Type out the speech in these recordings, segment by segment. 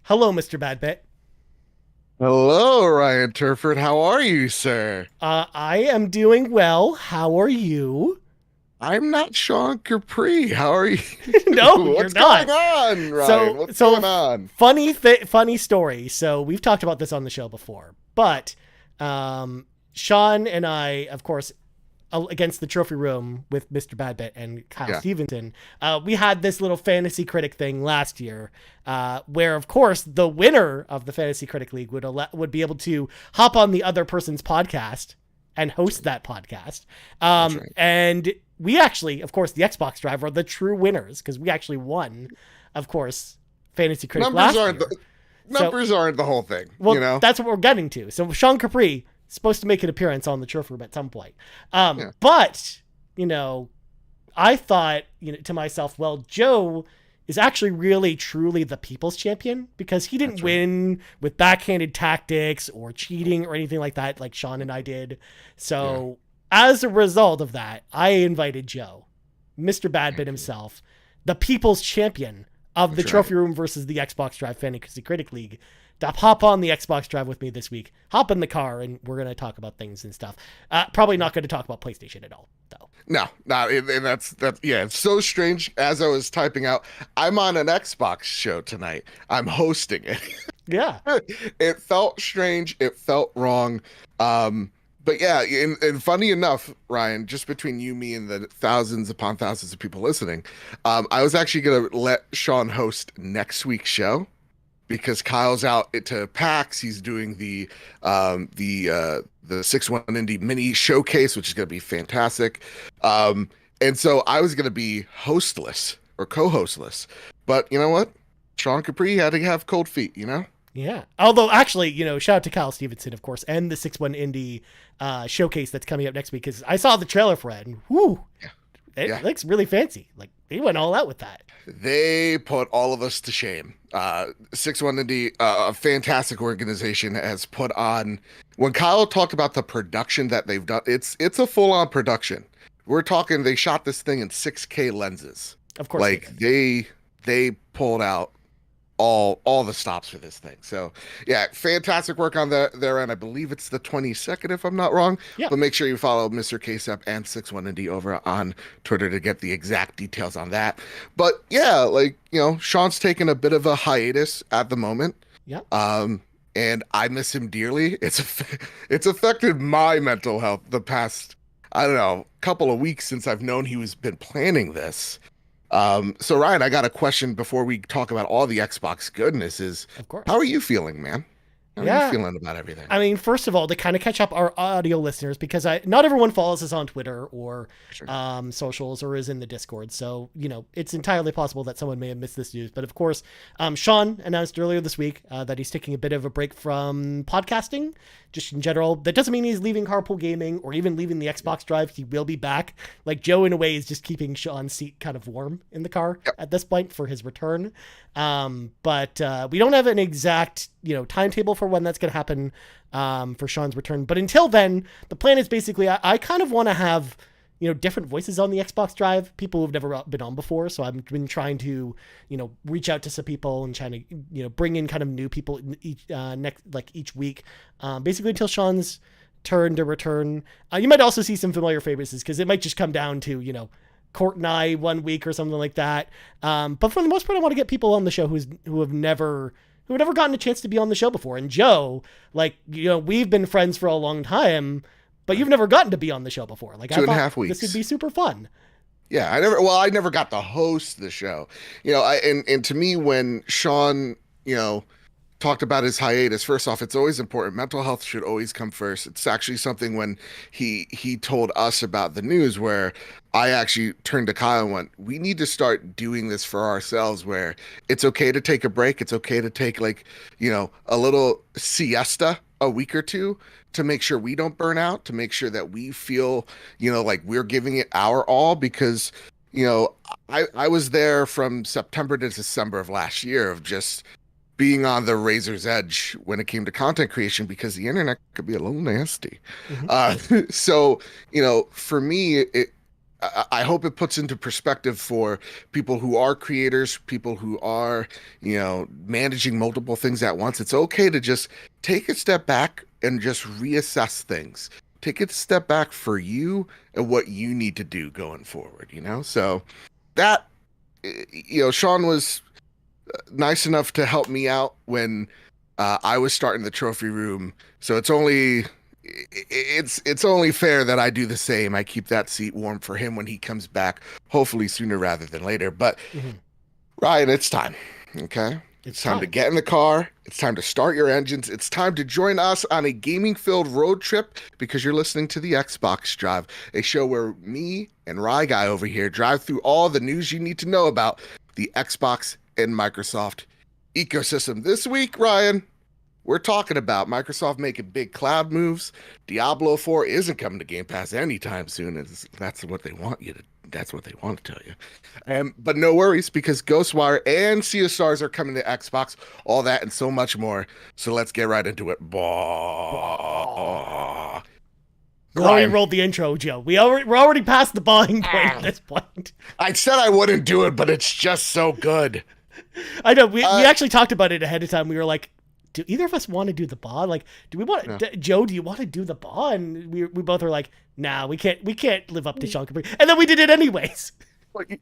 Hello, Mr. Badbit. Hello, Ryan Turford. How are you, sir? I am doing well. How are you? I'm not Sean Capri. How are you? No, you're What's going not. on, Ryan? So, What's so going on? funny story. So we've talked about this on the show before, but Sean and I, of course, against the trophy room with Mr. Badbit and Kyle Yeah, Stevenson, we had this little fantasy critic thing last year, where of course the winner of the fantasy critic league would be able to hop on the other person's podcast and host that podcast. that's right. And we actually, of course, the Xbox Drive are the true winners because we actually won, of course, fantasy critic Numbers last aren't year. the So, numbers aren't the whole thing, well, that's what we're getting to. So Sean Capri supposed to make an appearance on the trophy room at some point. Yeah, But, I thought, to myself, well, Joe is actually really truly the people's champion because he didn't that's right. win with backhanded tactics or cheating or anything like that, like Sean and I did. Yeah, So as a result of that, I invited Joe, Mr. Badbit thank you. himself, the people's champion of the That's right. trophy room versus the Xbox Drive Fantasy Critic League, to hop on the Xbox Drive with me this week. Hop in the car and we're going to talk about things and stuff. Probably not going to talk about PlayStation at all, though. No, not and that's yeah. It's so strange. As I was typing out, I'm on an Xbox show tonight. I'm hosting it. Yeah. It felt strange. It felt wrong. But yeah, and funny enough, Ryan, just between you, me, and the thousands upon thousands of people listening, I was actually gonna let Sean host next week's show because Kyle's out to PAX. He's doing the 6-1 Indie mini showcase, which is gonna be fantastic. And so I was gonna be hostless or co-hostless, but you know what? Sean Capri had to have cold feet, you know? Yeah. Although, actually, shout out to Kyle Stevenson, of course, and the 6-1 Indie showcase that's coming up next week because I saw the trailer for it and whoo, Yeah. it Yeah. looks really fancy. Like, they went all out with that. They put all of us to shame. 6-1 Indie, a fantastic organization, has put on. When Kyle talked about the production that they've done, it's a full-on production. We're talking they shot this thing in 6K lenses. Of course they Like did. they pulled out all the stops for this thing. So yeah, fantastic work on their end. I believe it's the 22nd if I'm not wrong. Yeah. But make sure you follow Mr. KSEP and 6-1 Indie over on Twitter to get the exact details on that. But yeah, like, Sean's taking a bit of a hiatus at the moment. Yeah. And I miss him dearly. It's affected my mental health the past, I don't know, couple of weeks since I've known he was been planning this. So Ryan, I got a question before we talk about all the Xbox goodness is Of course. how are you feeling, man? How are you Yeah. feeling about everything? I mean, first of all, to kind of catch up our audio listeners, because not everyone follows us on Twitter or Sure. socials or is in the Discord. So, it's entirely possible that someone may have missed this news. But of course, Sean announced earlier this week that he's taking a bit of a break from podcasting, just in general. That doesn't mean he's leaving Carpool Gaming or even leaving the Xbox Drive. He will be back. Like, Joe, in a way, is just keeping Sean's seat kind of warm in the car Yep. at this point for his return. But we don't have an exact, timetable for when that's going to happen for Sean's return. But until then, the plan is basically I kind of want to have, different voices on the Xbox Drive, people who've never been on before. So I've been trying to, reach out to some people and trying to, bring in kind of new people each week, basically until Sean's turn to return. You might also see some familiar favorites because it might just come down to, Court and I one week or something like that. But for the most part, I want to get people on the show who have never gotten a chance to be on the show before. And Joe, we've been friends for a long time, but you've never gotten to be on the show before. Like, Two I and a thought half this would weeks. be super fun. Yeah, I never got to host the show. And to me, when Sean, talked about his hiatus, first off, it's always important. Mental health should always come first. It's actually something when he told us about the news where I actually turned to Kyle and went, we need to start doing this for ourselves where it's okay to take a break. It's okay to take a little siesta a week or two to make sure we don't burn out, to make sure that we feel, like we're giving it our all because, I was there from September to December of last year of just being on the razor's edge when it came to content creation because the internet could be a little nasty. Mm-hmm. So, for me, I hope it puts into perspective for people who are creators, people who are, managing multiple things at once. It's okay to just take a step back and just reassess things. Take a step back for you and what you need to do going forward, So that, Sean was nice enough to help me out when I was starting the trophy room. So it's only fair that I do the same. I keep that seat warm for him when he comes back, hopefully sooner rather than later. But Ryan, it's time. Okay. It's time to get in the car. It's time to start your engines. It's time to join us on a gaming-filled road trip because you're listening to the Xbox Drive, a show where me and Rye Guy over here drive through all the news you need to know about the Xbox and Microsoft ecosystem. This week, Ryan, we're talking about Microsoft making big cloud moves. Diablo 4 isn't coming to Game Pass anytime soon. That's what they want you to. That's what they want to tell you. But no worries, because Ghostwire and Sea of Stars are coming to Xbox. All that and so much more. So let's get right into it. We already rolled the intro, Joe. We're already past the bawling point at this point. I said I wouldn't do it, but it's just so good. I know. We actually talked about it ahead of time. We were like, do either of us want to do the BAW? Like, do we want Joe, do you want to do the BAW? And we both were like, nah, we can't live up to Sean Capri. And then we did it anyways.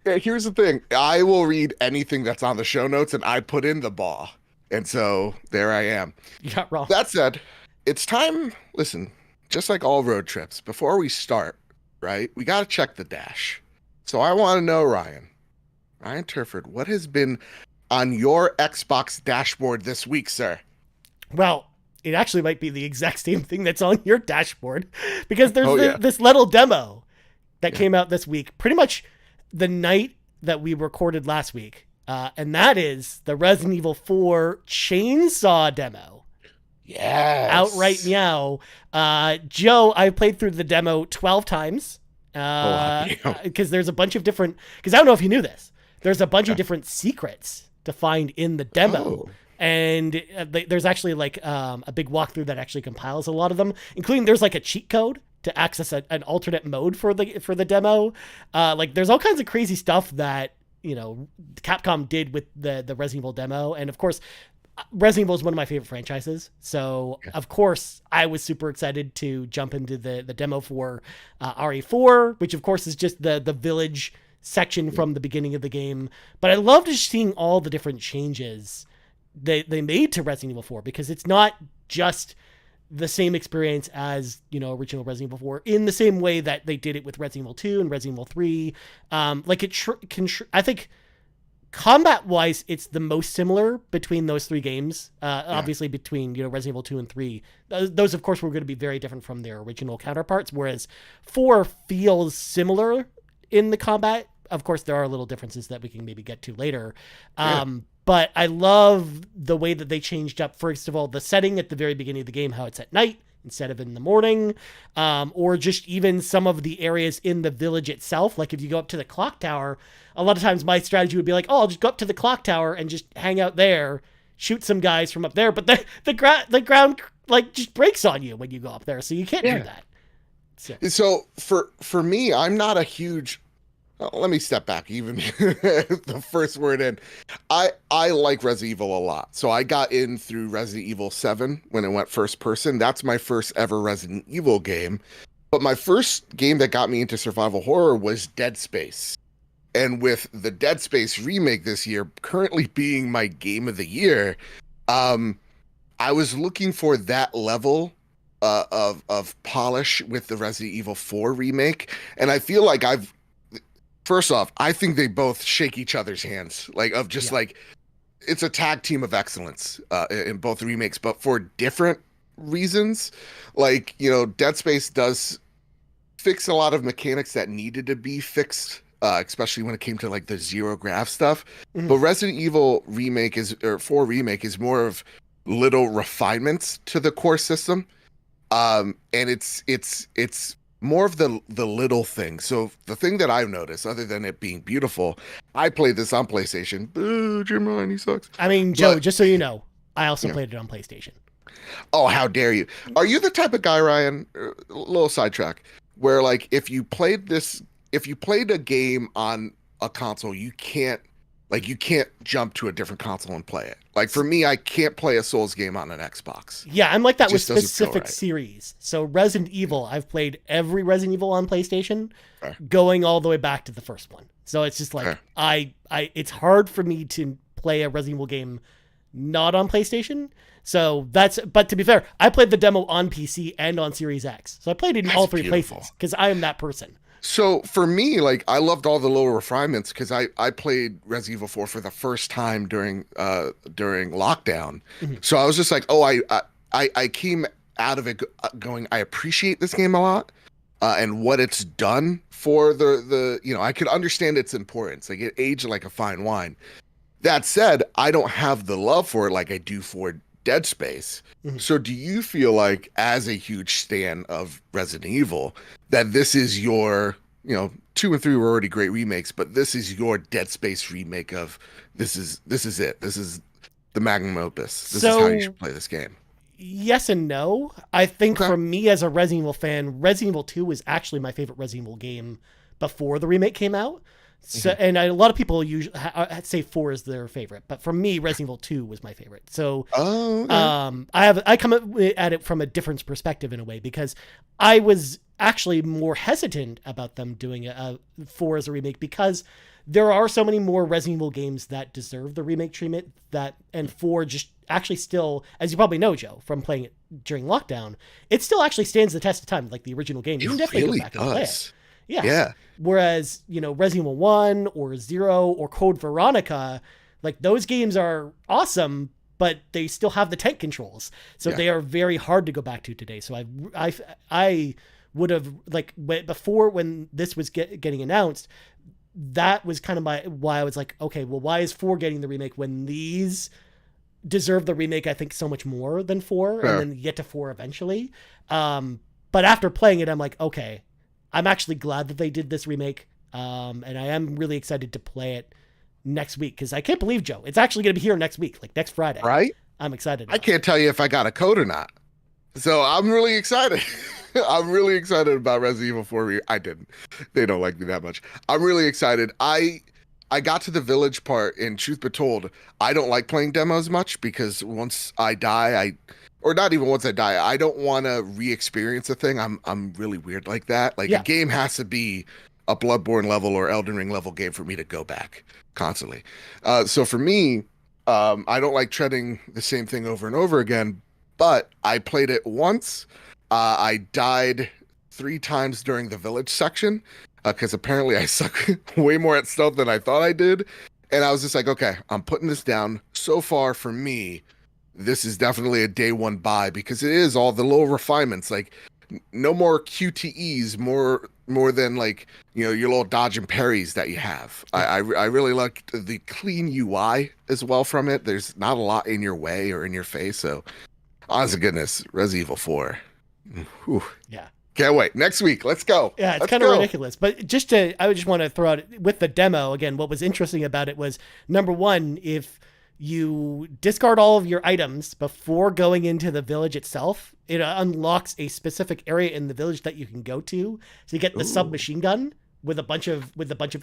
Here's the thing. I will read anything that's on the show notes and I put in the BAW. And so there I am. You got wrong. That said, it's time. Listen, just like all road trips, before we start, right, we got to check the dash. So I want to know, Ryan Turford, what has been on your Xbox dashboard this week, sir? Well, it actually might be the exact same thing that's on your dashboard, because there's this little demo that came out this week, pretty much the night that we recorded last week. And that is the Resident Evil 4 chainsaw demo. Yes. Out right now. Joe, I played through the demo 12 times. Because there's a bunch of different, because I don't know if you knew this, there's a bunch of different secrets to find in the demo. And there's actually like a big walkthrough that actually compiles a lot of them, including there's like a cheat code to access an alternate mode for the demo. Like there's all kinds of crazy stuff that, Capcom did with the Resident Evil demo. And of course, Resident Evil is one of my favorite franchises. So of course I was super excited to jump into the demo for RE4, which of course is just the village section from the beginning of the game. But I love just seeing all the different changes they made to Resident Evil 4, because it's not just the same experience as, original Resident Evil 4 in the same way that they did it with Resident Evil 2 and Resident Evil 3. I think combat wise, it's the most similar between those three games. Obviously between, Resident Evil 2 and 3, those of course were going to be very different from their original counterparts. Whereas 4 feels similar in the combat. Of course, there are little differences that we can maybe get to later. But I love the way that they changed up, first of all, the setting at the very beginning of the game, how it's at night instead of in the morning, or just even some of the areas in the village itself. Like if you go up to the clock tower, a lot of times my strategy would be like, I'll just go up to the clock tower and just hang out there, shoot some guys from up there. But the ground like just breaks on you when you go up there, so you can't do that. So for me, I'm not a huge. Let me step back even the first word in. I like Resident Evil a lot. So I got in through Resident Evil 7 when it went first person. That's my first ever Resident Evil game. But my first game that got me into survival horror was Dead Space. And with the Dead Space remake this year currently being my game of the year, I was looking for that level of polish with the Resident Evil 4 remake. And I feel like first off, I think they both shake each other's hands, like it's a tag team of excellence in both remakes, but for different reasons. Like, Dead Space does fix a lot of mechanics that needed to be fixed, especially when it came to like the zero grav stuff. Mm-hmm. But Resident Evil 4 remake is more of little refinements to the core system. And it's more of the little things. So the thing that I've noticed, other than it being beautiful, I played this on PlayStation. Boo, Jim Ryan, he sucks. I mean, Joe, just so you know, I also played it on PlayStation. Oh, how dare you? Are you the type of guy, Ryan, a little sidetrack, where like if if you played a game on a console, you can't jump to a different console and play it. Like for me, I can't play a Souls game on an Xbox. Yeah, I'm like that It with just doesn't feel specific right. series. So Resident Evil, I've played every Resident Evil on PlayStation, Okay. going all the way back to the first one. So it's just like Okay. it's hard for me to play a Resident Evil game not on PlayStation. So but to be fair, I played the demo on PC and on Series X. So I played it in That's all three beautiful. places because I am that person. So for me, like I loved all the lower refinements because I played Resident Evil 4 for the first time during lockdown. Mhm. So I was just like, oh, I came out of it going, I appreciate this game a lot, and what it's done for the I could understand its importance. Like it aged like a fine wine. That said, I don't have the love for it like I do for Dead Space. Mhm. So do you feel like, as a huge stan of Resident Evil, that this is your, 2 and 3 were already great remakes, but this is your Dead Space remake of this is it. This is the magnum opus. This is how you So should play this game. yes and no. I think Okay. for me as a Resident Evil fan, Resident Evil 2 was actually my favorite Resident Evil game before the remake came out. So, and a lot of people usually say 4 is their favorite, but for me, Resident Evil 2 was my favorite. So, Oh, okay. I come at it from a different perspective in a way because I was actually more hesitant about them doing a 4 as a remake because there are so many more Resident Evil games that deserve the remake treatment and 4 just actually still, as you probably know, Joe, from playing it during lockdown, it still actually stands the test of time, like the original game. You can It definitely really go back and play it. does. Yeah. Yeah. Whereas, Resident Evil 1 or 0 or Code Veronica, like those games are awesome, but they still have the tank controls. So Yeah. they are very hard to go back to today. So I would have, like, before when this was getting announced, that was kind of why I was like, okay, well, why is 4 getting the remake when these deserve the remake, I think, so much more than 4, Fair. and then get to 4 eventually. But after playing it, I'm like, okay, I'm actually glad that they did this remake. And I am really excited to play it next week because I can't believe, Joe, it's actually going to be here next week, like next Friday. Right? I'm excited. I can't tell you if I got a code or not. So I'm really excited. I'm really excited about Resident Evil 4. I didn't. They don't like me that much. I'm really excited. I got to the village part, and truth be told, I don't like playing demos much because once I die, or not even once I die, I don't want to re-experience a thing. I'm really weird like that. Like Yeah. a game has to be a Bloodborne level or Elden Ring level game for me to go back constantly. So for me, I don't like treading the same thing over and over again. But I played it once. I died 3 times during the village section because apparently I suck way more at stealth than I thought I did. And I was just like, okay, I'm putting this down. So far for me, this is definitely a day one buy because it is all the little refinements. Like no more QTEs, more than like, your little dodge and parries that you have. I really like the clean UI as well from it. There's not a lot in your way or in your face. So honest to goodness, Resident Evil 4. Whew. Yeah. Can't wait. Next week. Let's go. Yeah, it's Let's kind of go. ridiculous. But I would just want to throw out with the demo again, what was interesting about it was number one, if you discard all of your items before going into the village itself, it unlocks a specific area in the village that you can go to. So you get the Ooh. submachine gun with a bunch of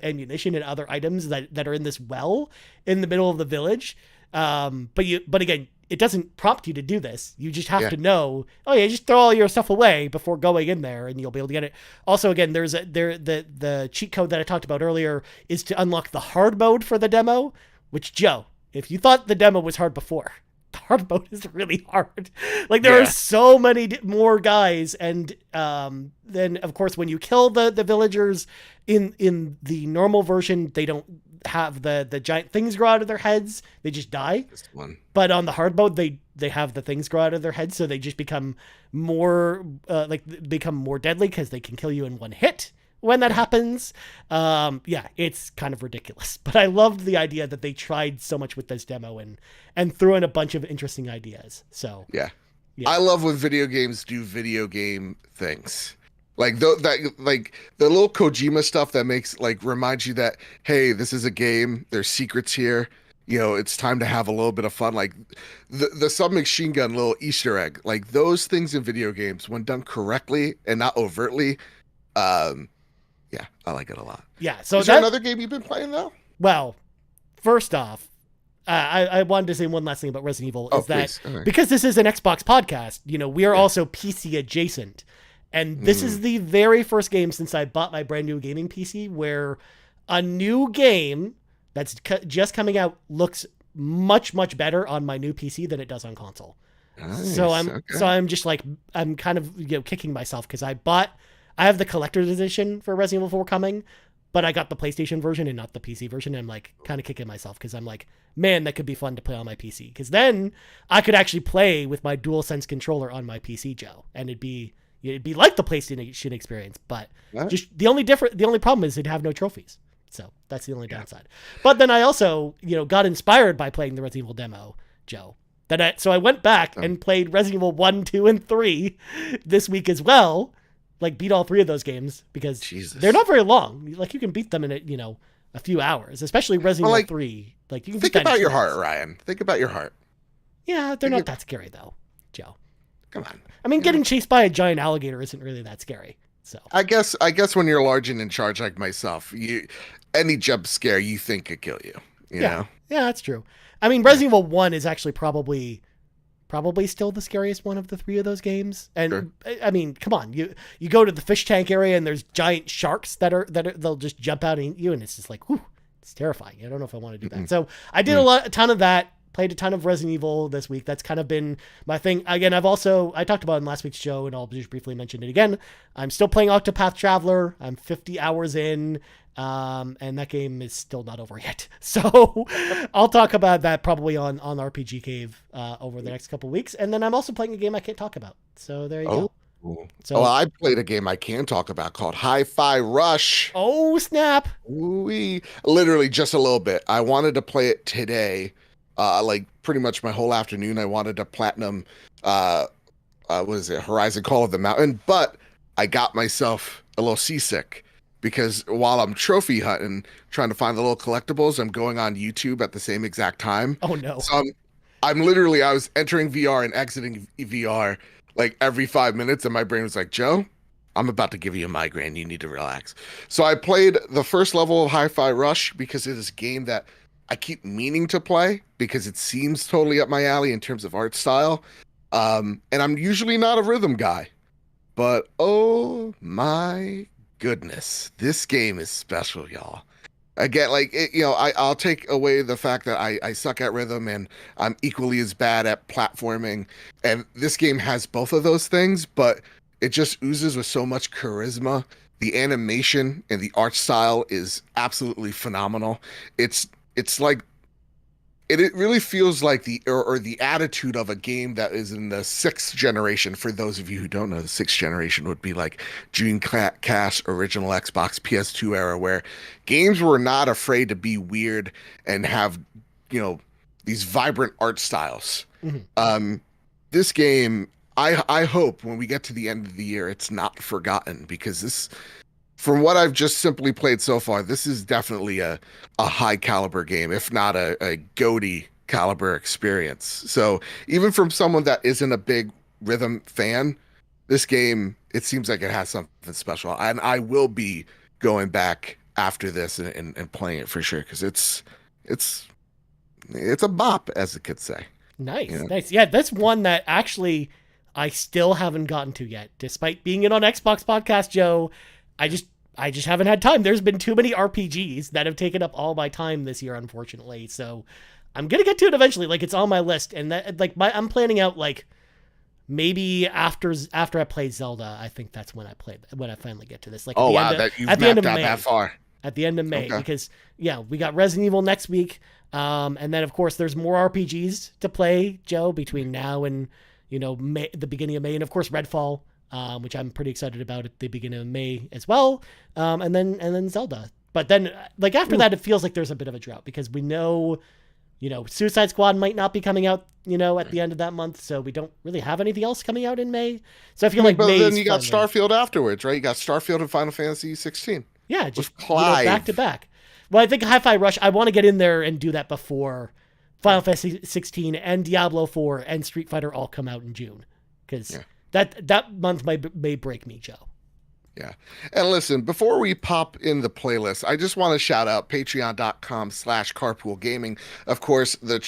ammunition and other items that are in this well in the middle of the village. But again, it doesn't prompt you to do this. You just have to know, oh yeah, just throw all your stuff away before going in there and you'll be able to get it. Also, again, the cheat code that I talked about earlier is to unlock the hard mode for the demo, which, Joe, if you thought the demo was hard before, the hard mode is really hard. Like there are so many more guys. And then of course, when you kill the villagers in the normal version, they don't have the giant things grow out of their heads. They just die. This one. But on the hard mode, they have the things grow out of their heads, so they just become more become more deadly because they can kill you in one hit when that happens. Yeah, it's kind of ridiculous. But I loved the idea that they tried so much with this demo and threw in a bunch of interesting ideas. So Yeah. Yeah. I love when video games do video game things. Like the little Kojima stuff that makes reminds you that, hey, this is a game. There's secrets here. It's time to have a little bit of fun. Like the submachine gun little Easter egg. Like those things in video games, when done correctly and not overtly, Yeah, I like it a lot. Yeah. So is there another game you've been playing though? Well, first off, I wanted to say one last thing about Resident Evil is that because this is an Xbox podcast, we are also PC adjacent. And this is the very first game since I bought my brand new gaming PC where a new game that's just coming out looks much, much better on my new PC than it does on console. Nice. So I'm just like, I'm kind of, kicking myself because I have the collector's edition for Resident Evil 4 coming, but I got the PlayStation version and not the PC version. And I'm like kind of kicking myself because I'm like, man, that could be fun to play on my PC. Because then I could actually play with my DualSense controller on my PC, Joe, and it'd be like the PlayStation experience. But just the only problem is it'd have no trophies. So that's the only downside. But then I also, got inspired by playing the Resident Evil demo, Joe. So I went back and played Resident Evil 1, 2, and 3 this week as well. Like beat all 3 of those games because they're not very long. Like you can beat them in a few hours, especially Resident Evil 3. Like you can think about your heart, Ryan. Think about your heart. Yeah, they're not that scary though, Joe. Come on. I mean, getting chased by a giant alligator isn't really that scary. So I guess when you're large and in charge like myself, any jump scare you think could kill you. You know? Yeah, that's true. I mean, Resident Evil 1 is actually probably still the scariest one of the 3 of those games. And I mean, come on, you go to the fish tank area and there's giant sharks that they'll just jump out and eat you, and it's just like, whew, it's terrifying. I don't know if I want to do that. So I did a ton of that. Played a ton of Resident Evil this week. That's kind of been my thing. Again, I talked about it in last week's show, and I'll just briefly mention it again. I'm still playing Octopath Traveler. I'm 50 hours in, and that game is still not over yet. So I'll talk about that probably on RPG Cave over the next couple of weeks. And then I'm also playing a game I can't talk about. So there you go. So I played a game I can talk about called Hi-Fi Rush. Oh, snap. Ooh-wee. Literally just a little bit. I wanted to play it today. Like pretty much my whole afternoon, I wanted to platinum, what is it, Horizon Call of the Mountain, but I got myself a little seasick because while I'm trophy hunting, trying to find the little collectibles, I'm going on YouTube at the same exact time. Oh no. So I was entering VR and exiting VR like every 5 minutes, and my brain was like, Joe, I'm about to give you a migraine. You need to relax. So I played the first level of Hi-Fi Rush because it is a game that I keep meaning to play because it seems totally up my alley in terms of art style. And I'm usually not a rhythm guy, but oh my goodness, this game is special, y'all. Again, I'll take away the fact that I suck at rhythm and I'm equally as bad at platforming. And this game has both of those things, but it just oozes with so much charisma. The animation and the art style is absolutely phenomenal. It's like it really feels like the attitude of a game that is in the 6th generation. For those of you who don't know, the 6th generation would be like Dreamcast, original Xbox, PS2 era, where games were not afraid to be weird and have, these vibrant art styles. Mm-hmm. This game, I hope when we get to the end of the year, it's not forgotten, because this, from what I've just simply played so far, this is definitely a high caliber game, if not a GOTY caliber experience. So even from someone that isn't a big rhythm fan, this game, it seems like it has something special. And I will be going back after this and playing it for sure, because it's a bop, as the kids say. Nice, nice. Yeah, that's one that actually I still haven't gotten to yet, despite being it on Xbox Podcast, Joe. I just haven't had time. There's been too many RPGs that have taken up all my time this year, unfortunately. So I'm gonna get to it eventually. Like, it's on my list, and that, like, I'm planning out, like, maybe after I play Zelda. I think that's when I finally get to this. Like, that you've mapped out that far. At the end of May, because we got Resident Evil next week, and then of course there's more RPGs to play, Joe, between now and May, the beginning of May, and of course Redfall. Which I'm pretty excited about at the beginning of May as well. And then Zelda. But then, like, after that, it feels like there's a bit of a drought, because we know, Suicide Squad might not be coming out, at the end of that month. So we don't really have anything else coming out in May. So I feel like May. But then you got Starfield afterwards, right? You got Starfield and Final Fantasy 16. Yeah, just back to back. Well, I think Hi-Fi Rush, I want to get in there and do that before Final Fantasy 16 and Diablo 4 and Street Fighter all come out in June. Because that month may break me, Joe. Yeah. And listen, before we pop in the playlist, I just want to shout out patreon.com/carpoolgaming. Of course, I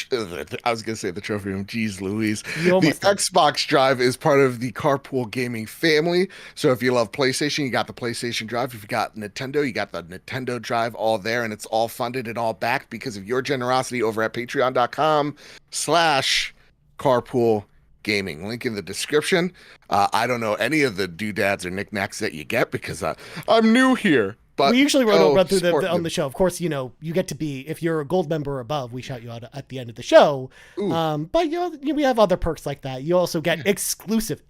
was going to say the trophy room. Geez Louise. You The almost did. Xbox Drive is part of the Carpool Gaming family. So if you love PlayStation, you got the PlayStation Drive. If you got Nintendo, you got the Nintendo Drive, all there, and it's all funded and all backed because of your generosity over at patreon.com/carpool gaming. Link in the description. I don't know any of the doodads or knickknacks that you get because I'm new here. But We usually run through support on the show. Of course, you know, you get to be, if you're a gold member or above, we shout you out at the end of the show. Ooh. But you know, we have other perks like that. You also get exclusive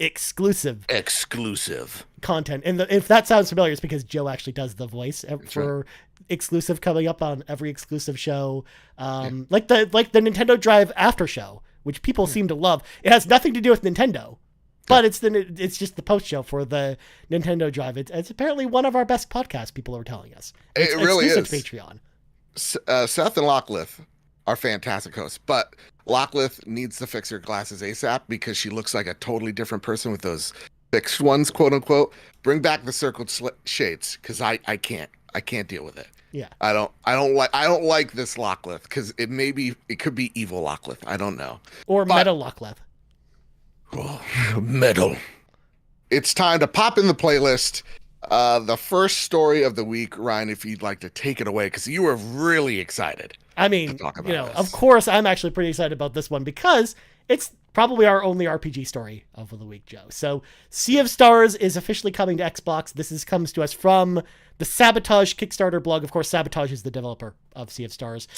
content. And if that sounds familiar, it's because Joe actually does the voice for exclusive coming up on every exclusive show. Like the Nintendo Drive after show, which people seem to love. It has nothing to do with Nintendo, but it's just the post show for the Nintendo Drive. It's apparently one of our best podcasts. People are telling us It really is. Patreon. Seth and Locklith are fantastic hosts, but Locklith needs to fix her glasses ASAP because she looks like a totally different person with those fixed ones, quote unquote. Bring back the circled shades because I can't deal with it. Yeah. I don't like this Locklith because it could be evil Locklith. I don't know. Or Meta Locklith. Oh, metal. It's time to pop in the playlist. The first story of the week, Ryan, if you'd like to take it away, because you were really excited. I mean, you know, of course, I'm actually pretty excited about this one because it's probably our only RPG story of the week, Joe. So, Sea of Stars is officially coming to Xbox. This comes to us from the Sabotage Kickstarter blog. Of course, Sabotage is the developer of Sea of Stars.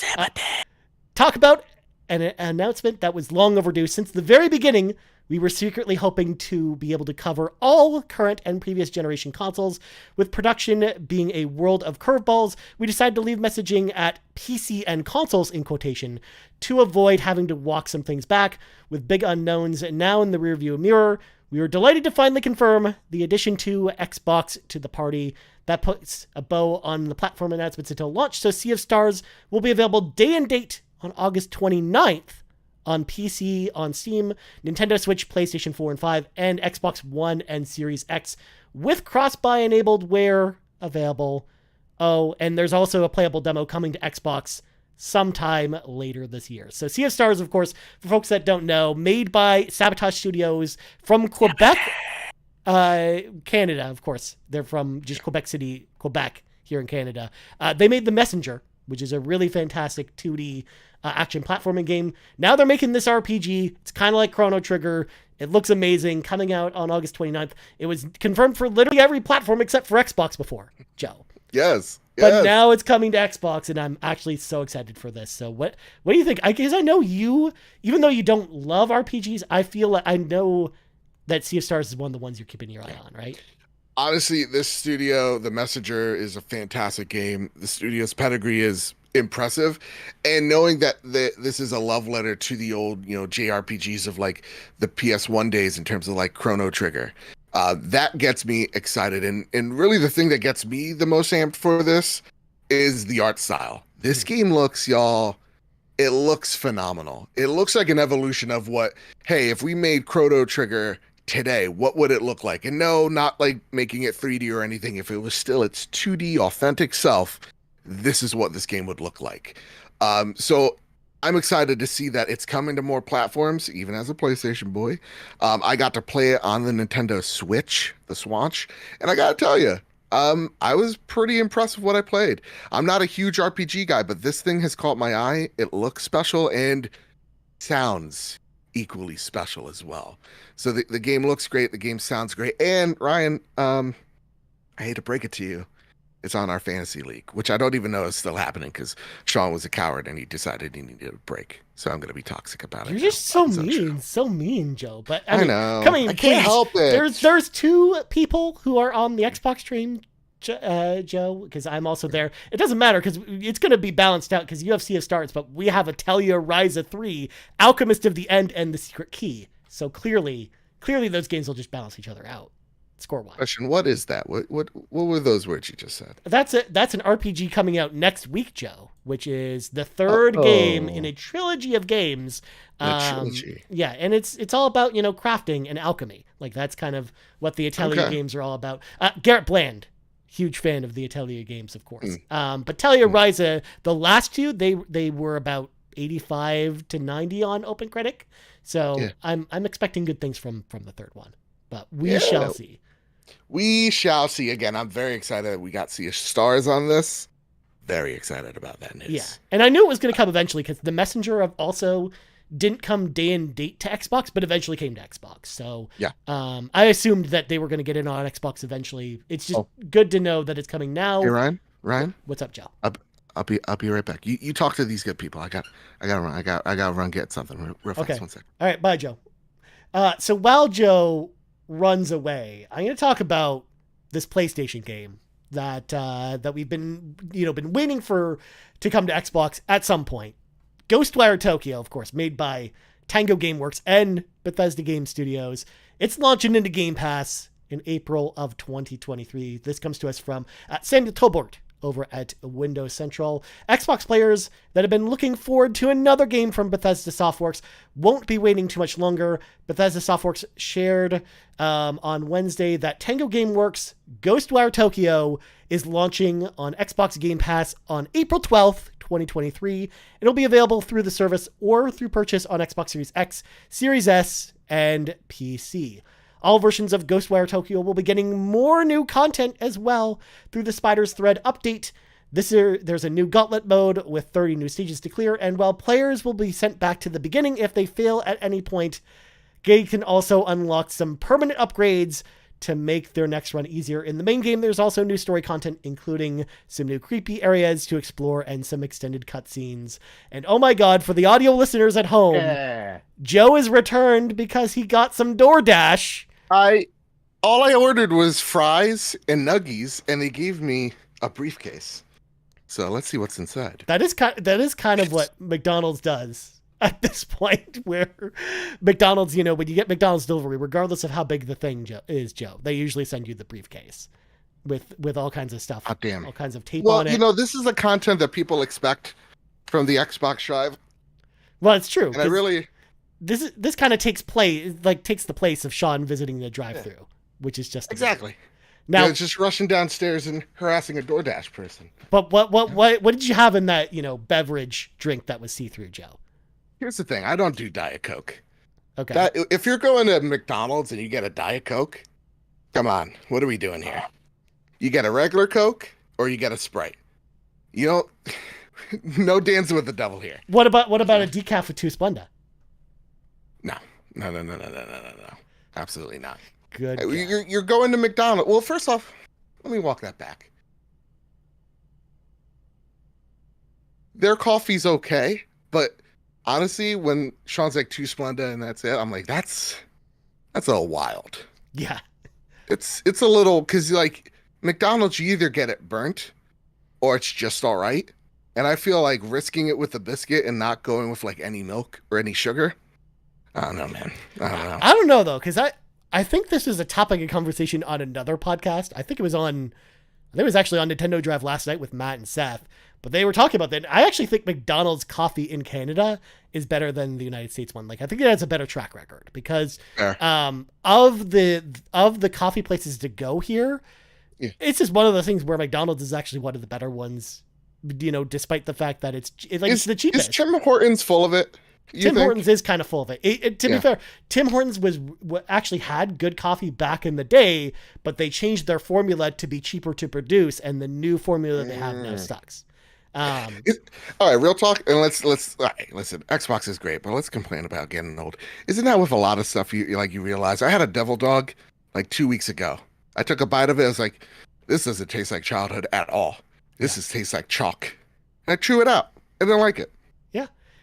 Talk about an announcement that was long overdue. Since the very beginning, we were secretly hoping to be able to cover all current and previous generation consoles. With production being a world of curveballs, we decided to leave messaging at PC and consoles in quotation to avoid having to walk some things back. With big unknowns now in the rearview mirror, we were delighted to finally confirm the addition to Xbox to the party. That puts a bow on the platform announcements until launch, so Sea of Stars will be available day and date on August 29th on PC, on Steam, Nintendo Switch, PlayStation 4 and 5, and Xbox One and Series X, with cross-buy enabled where available. Oh, and there's also a playable demo coming to Xbox sometime later this year. So Sea of Stars, of course, for folks that don't know, made by Sabotage Studios from Quebec, Canada, of course. They're from just Quebec City, Quebec, here in Canada. They made The Messenger, which is a really fantastic 2D action platforming game. Now they're making this RPG. It's kind of like Chrono Trigger. It looks amazing. Coming out on August 29th. It was confirmed for literally every platform except for Xbox before, Joe. Yes. But now it's coming to Xbox, and I'm actually so excited for this. So what do you think? Because I know you, even though you don't love RPGs, I feel like I know that Sea of Stars is one of the ones you're keeping your eye on, right? Honestly, this studio, The Messenger, is a fantastic game. The studio's pedigree is impressive, and knowing that this is a love letter to the old, JRPGs of like the PS1 days in terms of like Chrono Trigger, that gets me excited. And really, the thing that gets me the most amped for this is the art style. This game looks, y'all. It looks phenomenal. It looks like an evolution of hey, if we made Chrono Trigger today, what would it look like? And no, not like making it 3D or anything. If it was still its 2D authentic self, this is what this game would look like. So I'm excited to see that it's coming to more platforms, even as a PlayStation boy. I got to play it on the Nintendo Switch, the Swatch, and I gotta tell you, I was pretty impressed with what I played. I'm not a huge RPG guy, but this thing has caught my eye. It looks special and sounds equally special as well. So the game looks great. The game sounds great. And Ryan, I hate to break it to you, it's on our fantasy league, which I don't even know is still happening because Sean was a coward and he decided he needed a break. So I'm going to be toxic about it. You're just so mean, Joe. But I mean, know. I can't help it. There's two people who are on the Xbox stream, Joe, because I'm also there. It doesn't matter because it's going to be balanced out because UFC starts, but we have Atelier Ryza 3, Alchemist of the End, and The Secret Key. So clearly those games will just balance each other out. Score-wise. Question: what is that? What were those words you just said? That's an RPG coming out next week, Joe, which is the third game in a trilogy of games. A trilogy. Yeah, and it's all about crafting and alchemy. Like that's kind of what the Atelier Okay. games are all about. Garrett Bland, huge fan of the Atelier games, of course. Mm. But Telluride, the last two, they were about 85 to 90 on OpenCritic. So Yeah. I'm expecting good things from the third one, but we shall Yeah. see. We shall see. Again, I'm very excited that we got Sea of Stars on this. Very excited about that Yeah, news. and I knew it was going to come eventually because the Messenger of also didn't come day and date to Xbox, but eventually came to Xbox. So Yeah. I assumed that they were going to get it on Xbox eventually. It's just Oh, good to know that it's coming hey now. Ryan. Ryan, What's up, Joe? I'll be right back. You talk to these good people. I gotta run. I gotta run get something real fast. Okay. 1 second. All right, bye, Joe. So while Joe runs away, I'm going to talk about this PlayStation game that we've been waiting for to come to Xbox at some point. Ghostwire Tokyo, of course, made by Tango Gameworks and Bethesda Game Studios. It's launching into Game Pass in April of 2023. This comes to us from Samuel Tobort over at Windows Central. Xbox players that have been looking forward to another game from Bethesda Softworks won't be waiting too much longer. Bethesda Softworks shared on Wednesday that Tango Gameworks Ghostwire Tokyo is launching on Xbox Game Pass on April 12th, 2023. It'll be available through the service or through purchase on Xbox Series X, Series S, and PC. All versions of Ghostwire Tokyo will be getting more new content as well through the Spider's Thread update. There's a new gauntlet mode with 30 new stages to clear, and while players will be sent back to the beginning if they fail at any point, they can also unlock some permanent upgrades to make their next run easier. In the main game, there's also new story content, including some new creepy areas to explore and some extended cutscenes. And oh my god, for the audio listeners at home, Joe is returned because he got some DoorDash. All I ordered was fries and nuggies, and they gave me a briefcase. So let's see what's inside. That is kind of what McDonald's does at this point, where McDonald's, when you get McDonald's delivery, regardless of how big the thing is, Joe, they usually send you the briefcase with all kinds of stuff, Oh, damn. all kinds of tape on it. This is the content that people expect from the Xbox Drive. Well, it's true. And I really... This kind of takes the place of Sean visiting the drive-thru, which is just exactly. Now it's just rushing downstairs and harassing a DoorDash person. But what did you have in that beverage drink that was see-through, Joe? Here's the thing: I don't do Diet Coke. Okay. If you're going to McDonald's and you get a Diet Coke, come on, what are we doing here? You get a regular Coke or you get a Sprite. You don't. No dancing with the devil here. What about a decaf with 2 Splenda? No. Absolutely not. Good. You're going to McDonald's. Well, first off, let me walk that back. Their coffee's okay, but honestly, when Sean's like 2 Splenda and that's it, I'm like, that's a little wild. Yeah. It's a little, because like McDonald's, you either get it burnt or it's just all right. And I feel like risking it with a biscuit and not going with like any milk or any sugar. I don't know, man. I don't know though, because I think this is a topic of conversation on another podcast. I think it was actually on Nintendo Drive last night with Matt and Seth, but they were talking about that. I actually think McDonald's coffee in Canada is better than the United States one. Like I think it has a better track record because of the coffee places to go here. Yeah. It's just one of the things where McDonald's is actually one of the better ones, despite the fact that it's the cheapest. Is Tim Hortons full of it? Tim Hortons is kind of full of it. To be fair, Tim Hortons actually had good coffee back in the day, but they changed their formula to be cheaper to produce, and the new formula they have now sucks. All right, real talk, and let's all right, listen. Xbox is great, but let's complain about getting old. Isn't that with a lot of stuff? You realize I had a Devil Dog like 2 weeks ago. I took a bite of it. I was like, this doesn't taste like childhood at all. This tastes like chalk. And I chew it out. I didn't like it.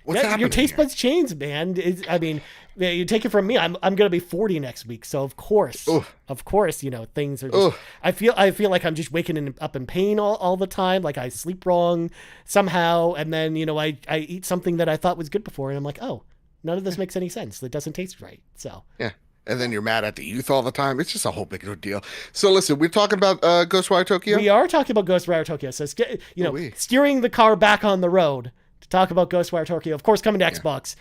What's happening? Your taste buds change, man. You take it from me. I'm gonna be 40 next week, so of course, things are. Just, I feel like I'm just waking up in pain all the time. Like I sleep wrong somehow, and then I eat something that I thought was good before, and I'm like, oh, none of this makes any sense. It doesn't taste right. So yeah. And then you're mad at the youth all the time. It's just a whole big deal. So listen, we're talking about Ghostwire Tokyo. We are talking about Ghostwire Tokyo. So steering the car back on the road to talk about Ghostwire Tokyo. Of course, coming to Yeah. Xbox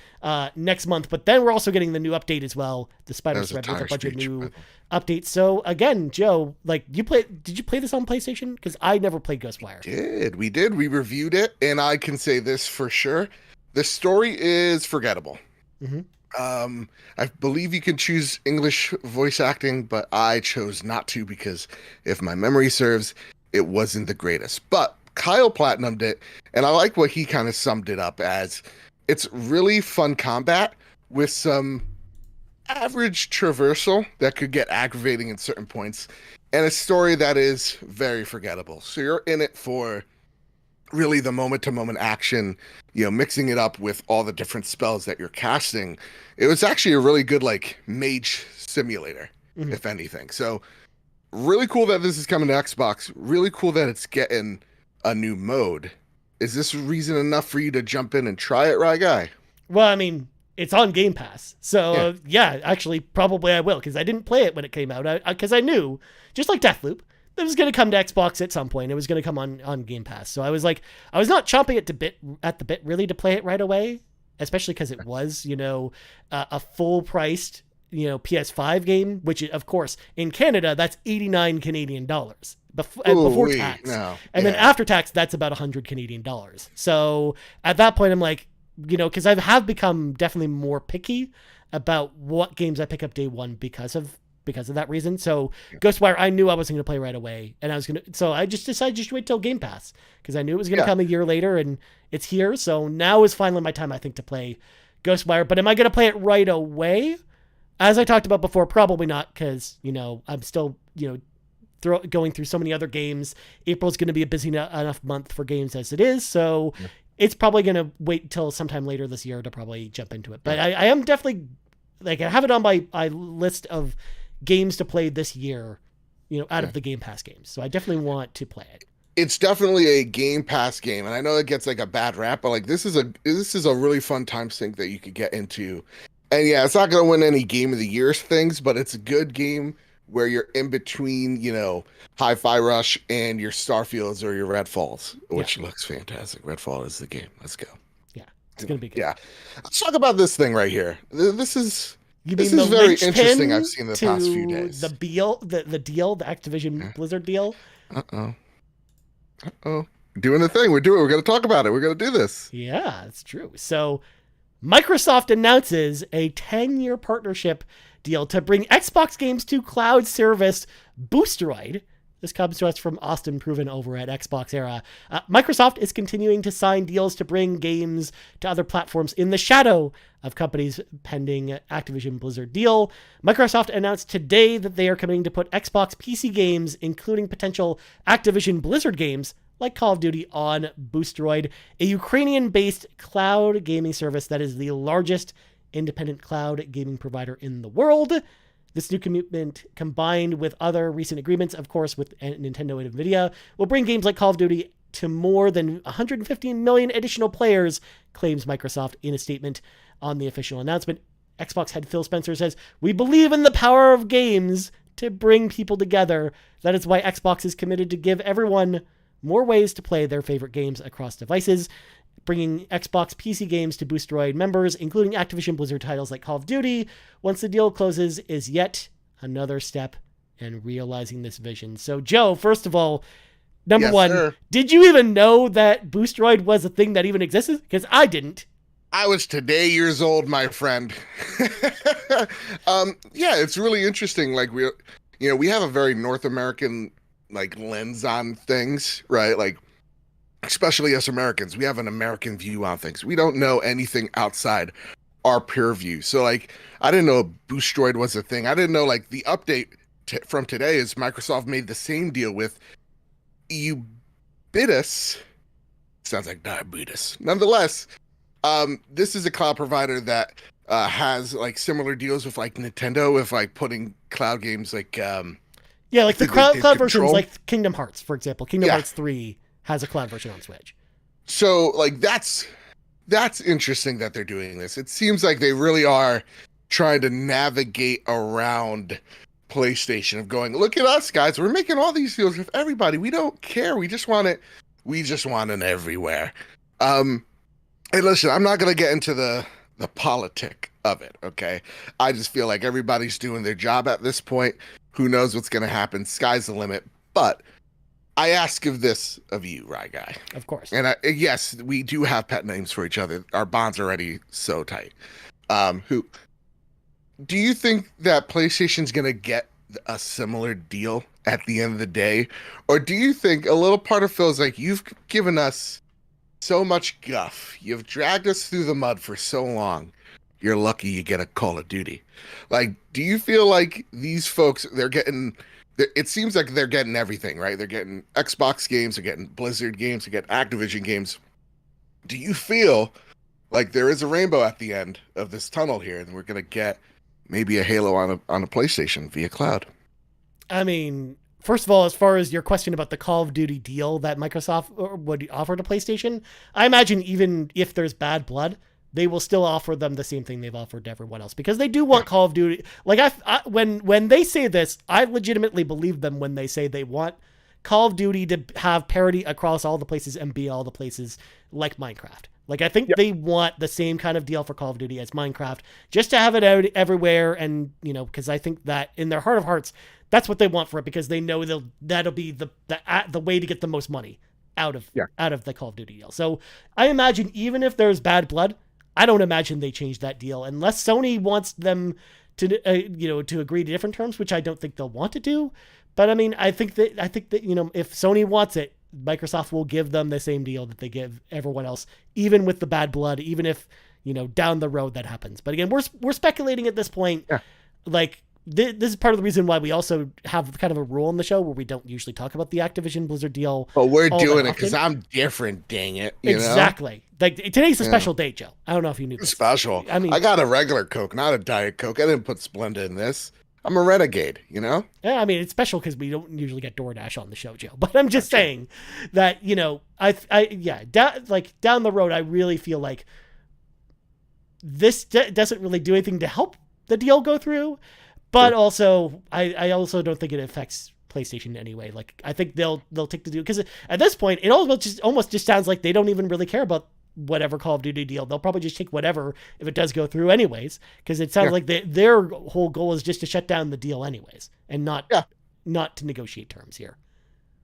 next month, but then we're also getting the new update as well, the Spider That was a Thread with a tire bunch of speech, by new the way. updates. So again, Joe, like did you play this on PlayStation? Because I never played Ghostwire. We reviewed it, and I can say this for sure: the story is forgettable. Mm-hmm. I believe you can choose English voice acting, but I chose not to because if my memory serves, it wasn't the greatest. But Kyle platinumed it, and I like what he kind of summed it up as. It's really fun combat with some average traversal that could get aggravating in certain points, and a story that is very forgettable. So you're in it for really the moment to moment action, mixing it up with all the different spells that you're casting. It was actually a really good like mage simulator, Mm-hmm. if anything. So really cool that this is coming to Xbox. Really cool that it's getting a new mode. Is this reason enough for you to jump in and try it, right, guy? Well, I mean, it's on Game Pass. So, Yeah. yeah, actually, probably I will, because I didn't play it when it came out. Because I knew, just like Deathloop, that it was going to come to Xbox at some point. It was going to come on Game Pass. So I was like, I was not chomping at the bit really to play it right away, especially because it was, a full-priced, PS5 game, which, of course, in Canada, that's 89 Canadian dollars before Ooh-wee, tax. no. And then Yeah. after tax, that's about 100 Canadian dollars. So at that point, I'm like, because I have become definitely more picky about what games I pick up day one because of that reason. So Ghostwire, I knew I wasn't going to play right away, and so I just decided just to wait till Game Pass because I knew it was going to come a year later, and it's here. So now is finally my time, I think, to play Ghostwire. But am I going to play it right away? As I talked about before, probably not, because I'm still going through so many other games. April's going to be a busy enough month for games as it is, so it's probably going to wait until sometime later this year to probably jump into it. But I am definitely, like, I have it on my list of games to play this year, out of the Game Pass games. So I definitely want to play it. It's definitely a Game Pass game, and I know it gets like a bad rap, but like this is a really fun time sink that you could get into. And yeah, it's not going to win any Game of the Year things, but it's a good game where you're in between, Hi-Fi Rush and your Starfields or your Redfalls, which looks fantastic. Redfall is the game. Let's go. Yeah, it's going to be good. Yeah. Let's talk about this thing right here. This is You this mean is the very linchpin interesting. I've seen the to past few days. The deal, the Activision Blizzard deal. Doing the thing. We're going to talk about it. We're going to do this. Yeah, that's true. So Microsoft announces a 10-year partnership deal to bring Xbox games to cloud service Boosteroid. This comes to us from Austin Proven over at Xbox Era. Microsoft is continuing to sign deals to bring games to other platforms in the shadow of companies pending Activision Blizzard deal. Microsoft announced today that they are committing to put Xbox PC games, including potential Activision Blizzard games, like Call of Duty, on Boosteroid, a Ukrainian-based cloud gaming service that is the largest independent cloud gaming provider in the world. This new commitment, combined with other recent agreements, of course, with Nintendo and Nvidia, will bring games like Call of Duty to more than 115 million additional players, claims Microsoft in a statement on the official announcement. Xbox head Phil Spencer says, "We believe in the power of games to bring people together. That is why Xbox is committed to give everyone more ways to play their favorite games across devices. Bringing Xbox PC games to Boosteroid members, including Activision Blizzard titles like Call of Duty, once the deal closes, is yet another step in realizing this vision." So, Joe, first of all, number one, sir. Did you even know that Boosteroid was a thing that even existed? Because I didn't. I was today years old, my friend. Yeah, it's really interesting. Like we have a very North American like lens on things, right? Like, especially as Americans, we have an American view on things. We don't know anything outside our peer view. So like, I didn't know Boosteroid was a thing. I didn't know like the update from today is Microsoft made the same deal with Ubitus. Sounds like diabetes. Nonetheless, this is a cloud provider that has like similar deals with like Nintendo, with like putting cloud games like Yeah, like the cloud versions, Control. like Kingdom Hearts, for example. Kingdom Hearts 3 has a cloud version on Switch. So like that's interesting that they're doing this. It seems like they really are trying to navigate around PlayStation of going, look at us guys, we're making all these deals with everybody. We don't care. We just want it. We just want it everywhere. Hey, listen, I'm not gonna get into the politic of it, okay? I just feel like everybody's doing their job at this point. Who knows what's gonna happen? Sky's the limit. But I ask of this of you, Rye Guy. Of course. And yes, we do have pet names for each other. Our bond's already so tight. Who do you think that PlayStation's gonna get a similar deal at the end of the day? Or do you think a little part of feels like you've given us so much guff. You've dragged us through the mud for so long. You're lucky you get a Call of Duty. Like, do you feel like these folks, it seems like they're getting everything, right? They're getting Xbox games, they're getting Blizzard games, they're getting Activision games. Do you feel like there is a rainbow at the end of this tunnel here and we're going to get maybe a Halo on a PlayStation via cloud? I mean, first of all, as far as your question about the Call of Duty deal that Microsoft would offer to PlayStation, I imagine even if there's bad blood, they will still offer them the same thing they've offered to everyone else because they do want Call of Duty. Like when they say this, I legitimately believe them when they say they want Call of Duty to have parity across all the places and be all the places like Minecraft. Like, I think they want the same kind of deal for Call of Duty as Minecraft, just to have it out everywhere. And, because I think that in their heart of hearts, that's what they want for it because they know that'll be the way to get the most money out of the Call of Duty deal. So I imagine even if there's bad blood, I don't imagine they change that deal unless Sony wants them to, to agree to different terms, which I don't think they'll want to do. But I mean, I think that, if Sony wants it, Microsoft will give them the same deal that they give everyone else, even with the bad blood, even if, down the road that happens. But again, we're speculating at this point. Yeah. Like, this is part of the reason why we also have kind of a rule in the show where we don't usually talk about the Activision Blizzard deal. But we're doing it because I'm different, dang it. Exactly. Like, today's a special day, Joe. I don't know if you knew this. Special. I mean, I got a regular Coke, not a Diet Coke. I didn't put Splenda in this. I'm a renegade, Yeah, I mean, it's special because we don't usually get DoorDash on the show, Joe. But I'm just saying that, down the road, I really feel like this doesn't really do anything to help the deal go through. But also, I also don't think it affects PlayStation in any way. Like, I think they'll take the deal because at this point, it almost just sounds like they don't even really care about whatever Call of Duty deal. They'll probably just take whatever if it does go through anyways, because it sounds like their whole goal is just to shut down the deal anyways and not to negotiate terms here.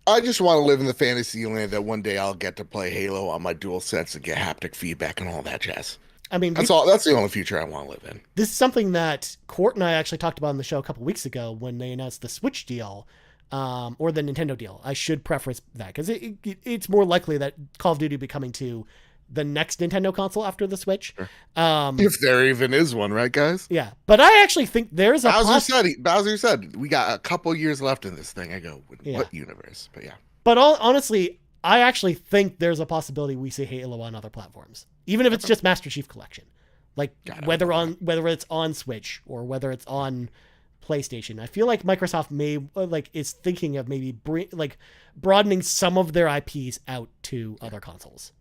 I just want to live in the fantasy land that one day I'll get to play Halo on my DualSense and get haptic feedback and all that jazz. I mean, that's the only future I want to live in. This is something that Court and I actually talked about on the show a couple weeks ago when they announced the Switch deal, or the Nintendo deal. I should preface that because it's more likely that Call of Duty will be coming to the next Nintendo console after the Switch. Sure. If there even is one, right, guys? Yeah, but I actually think there's a Bowser said we got a couple years left in this thing. I go, what universe? But yeah. But honestly, I actually think there's a possibility we see Halo on other platforms, even if it's just Master Chief Collection, like whether it's on Switch or whether it's on PlayStation. I feel like Microsoft is thinking of maybe broadening some of their IPs out to other consoles.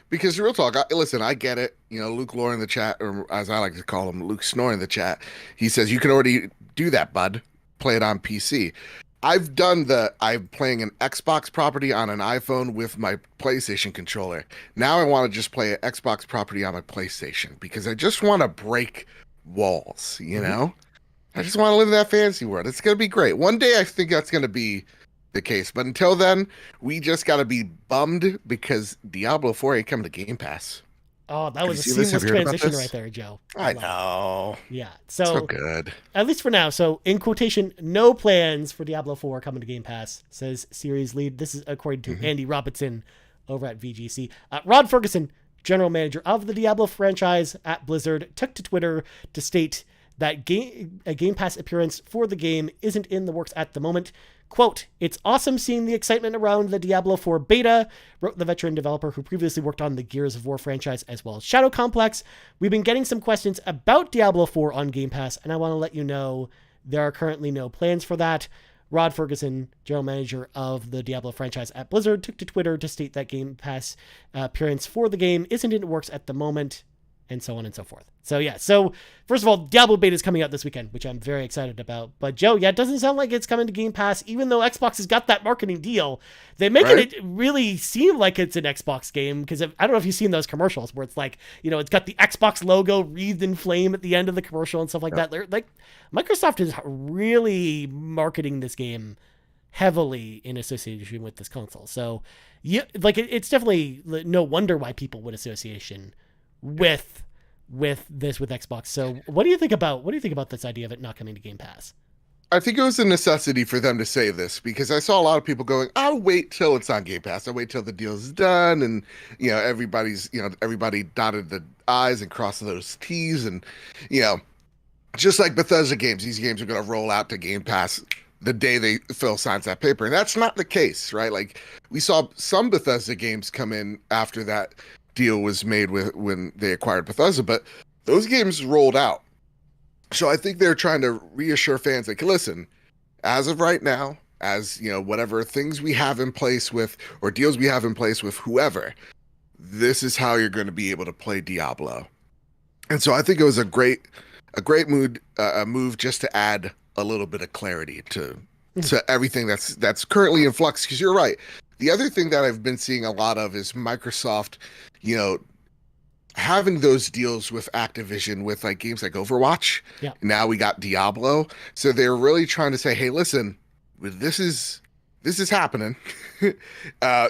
Because real talk, listen, I get it. Luke Lore in the chat, or as I like to call him, Luke Snore in the chat. He says, you can already do that, bud. Play it on PC. I'm playing an Xbox property on an iPhone with my PlayStation controller. Now I want to just play an Xbox property on my PlayStation because I just want to break walls, I just want to live in that fantasy world. It's going to be great. One day I think that's going to be the case. But until then, we just got to be bummed because Diablo 4 ain't coming to Game Pass. Oh, that was a seamless transition right there, Joe. I know. Yeah. So good. At least for now. So in quotation, no plans for Diablo 4 coming to Game Pass, says series lead. This is according to Andy Robertson over at VGC. Rod Ferguson, general manager of the Diablo franchise at Blizzard, took to Twitter to state that a Game Pass appearance for the game isn't in the works at the moment. Quote, it's awesome seeing the excitement around the Diablo 4 beta, wrote the veteran developer who previously worked on the Gears of War franchise as well as Shadow Complex. We've been getting some questions about Diablo 4 on Game Pass, and I want to let you know there are currently no plans for that. Rod Ferguson, general manager of the Diablo franchise at Blizzard, took to Twitter to state that Game Pass appearance for the game isn't in the works at the moment. and so on and so forth. So yeah, so first of all, Diablo beta is coming out this weekend, which I'm very excited about. But Joe, yeah, it doesn't sound like it's coming to Game Pass, even though Xbox has got that marketing deal. They're making Right? it really seem like it's an Xbox game, because I don't know if you've seen those commercials where it's like, it's got the Xbox logo wreathed in flame at the end of the commercial and stuff like that. They're, like, Microsoft is really marketing this game heavily in association with this console. So yeah, like it's definitely no wonder why people would association with Xbox. So what do you think about this idea of it not coming to Game Pass? I think it was a necessity for them to say this because I saw a lot of people going, I'll wait till it's on Game Pass. I'll wait till the deal's done. And, everybody dotted the I's and crossed those T's. And, just like Bethesda games, these games are going to roll out to Game Pass the day Phil signs that paper. And that's not the case, right? Like we saw some Bethesda games come in after that deal was made when they acquired Bethesda, but those games rolled out. So I think they're trying to reassure fans, like, listen, as of right now, as whatever things we have in place with or deals we have in place with whoever, this is how you're going to be able to play Diablo. And so I think it was a great move just to add a little bit of clarity to everything that's currently in flux. Because you're right. The other thing that I've been seeing a lot of is Microsoft, having those deals with Activision with like games like Overwatch. Yeah. Now we got Diablo. So they're really trying to say, hey, listen, this is happening.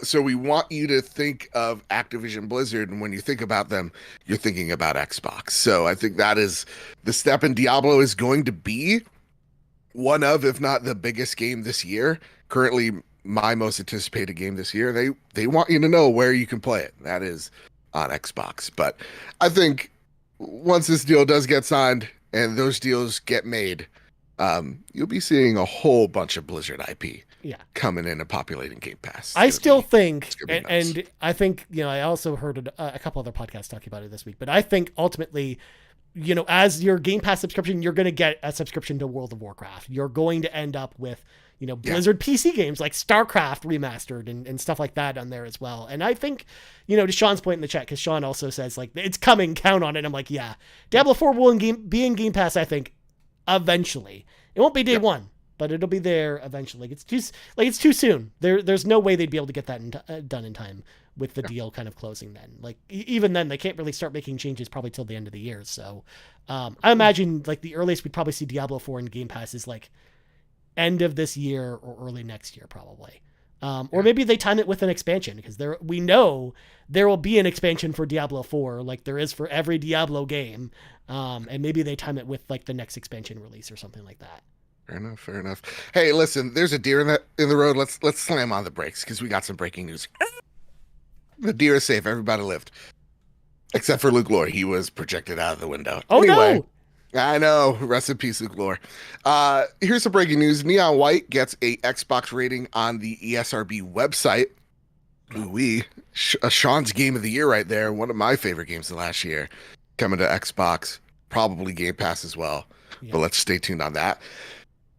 So we want you to think of Activision Blizzard. And when you think about them, you're thinking about Xbox. So I think that is the step, and Diablo is going to be one of, if not the biggest game this year. Currently my most anticipated game this year. They want you to know where you can play it. That is on Xbox. But I think once this deal does get signed and those deals get made, you'll be seeing a whole bunch of Blizzard IP coming in and populating Game Pass. I still think, and I think, I also heard a couple other podcasts talking about it this week, but I think ultimately, as your Game Pass subscription, you're going to get a subscription to World of Warcraft. You're going to end up with, Blizzard PC games like StarCraft remastered and stuff like that on there as well. And I think, to Sean's point in the chat, because Sean also says like, it's coming, count on it. I'm like, yeah, Diablo 4 will be in Game Pass, I think, eventually. It won't be day one, but it'll be there eventually. It's too soon. There's no way they'd be able to get that done in time with the deal kind of closing then. Like even then, they can't really start making changes probably till the end of the year. So I imagine like the earliest we'd probably see Diablo 4 in Game Pass is like end of this year or early next year probably. Or maybe they time it with an expansion, because we know there will be an expansion for Diablo 4 like there is for every Diablo game. And maybe they time it with like the next expansion release or something like that. Fair enough. Hey, listen, there's a deer in the road. Let's slam on the brakes because we got some breaking news. The deer is safe. Everybody lived. Except for Luke Lore. He was projected out of the window. Oh, anyway, no. I know. Rest in peace, Luke Lore. Here's some breaking news. Neon White gets a Xbox rating on the ESRB website. Ooh-wee. Sean's game of the year right there. One of my favorite games of last year. Coming to Xbox. Probably Game Pass as well. Yeah. But let's stay tuned on that.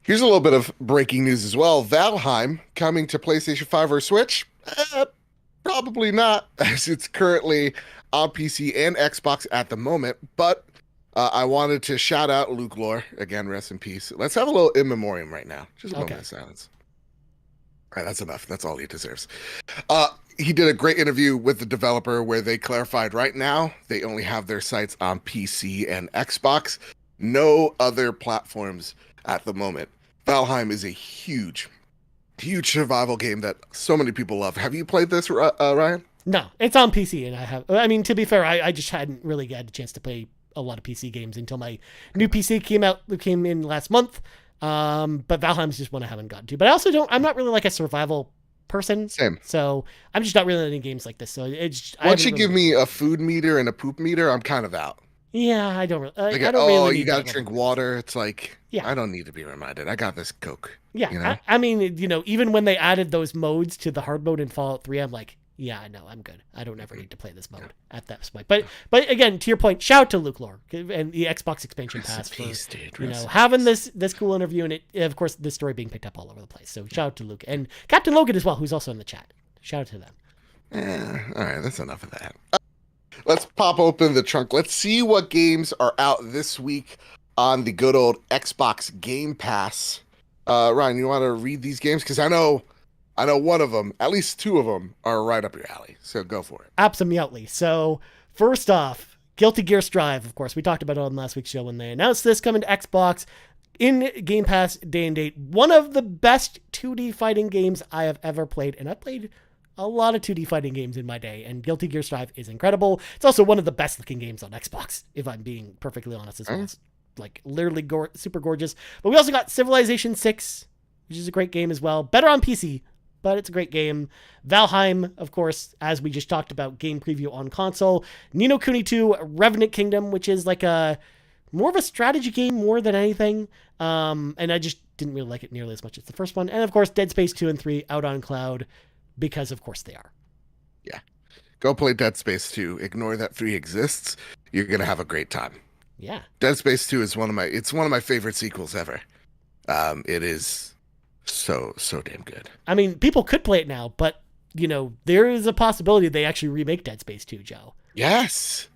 Here's a little bit of breaking news as well. Valheim coming to PlayStation 5 or Switch? Probably not, as it's currently on PC and Xbox at the moment. But I wanted to shout out Luke Lore. Again, rest in peace. Let's have a little in memoriam right now. Just a moment of silence. All right, that's enough. That's all he deserves. He did a great interview with the developer where they clarified right now they only have their sites on PC and Xbox. No other platforms at the moment. Valheim is a huge survival game that so many people love. Have you played this, Ryan? No, it's on PC, and I mean, to be fair, I just hadn't really had a chance to play a lot of PC games until my new PC came in last month. But Valheim's just one I haven't gotten to. But I also I'm not really like a survival person. Same. So I'm just not really into games like this. So it's once you give me a food meter and a poop meter, I'm kind of out. Yeah, I don't really. Like, I don't really. You gotta drink water. It's like, I don't need to be reminded. I got this Coke. Yeah, I mean, even when they added those modes to the hard mode in Fallout 3, I'm like, yeah, no, I'm good. I don't ever need to play this mode at that point. But again, to your point, shout out to Luke Lore and the Xbox expansion pass for having this cool interview, and of course this story being picked up all over the place. So shout out to Luke and Captain Logan as well, who's also in the chat. Shout out to them. All right, that's enough of that. let's pop open the trunk. Let's see what games are out this week on the good old Xbox Game Pass. Ryan, you want to read these games? Because I know one of them, at least two of them, are right up your alley. So go for it. Absolutely. So first off, Guilty Gear Strive. Of course, we talked about it on last week's show when they announced this coming to Xbox in Game Pass day and date. One of the best 2D fighting games I have ever played, and I played a lot of 2D fighting games in my day, and Guilty Gear Strive is incredible. It's also one of the best looking games on Xbox, if I'm being perfectly honest as well. It's like literally super gorgeous. But we also got Civilization 6, which is a great game as well. Better on PC, but it's a great game. Valheim, of course, as we just talked about, game preview on console. Ni no Kuni 2, Revenant Kingdom, which is like a more of a strategy game more than anything. And I just didn't really like it nearly as much as the first one. And of course, Dead Space 2 and 3 out on cloud, because of course they are. Yeah. Go play Dead Space 2. Ignore that 3 exists. You're going to have a great time. Yeah. Dead Space 2 is one of my favorite sequels ever. It is so damn good. I mean, people could play it now, but you know, there is a possibility they actually remake Dead Space 2, Joe. Yes.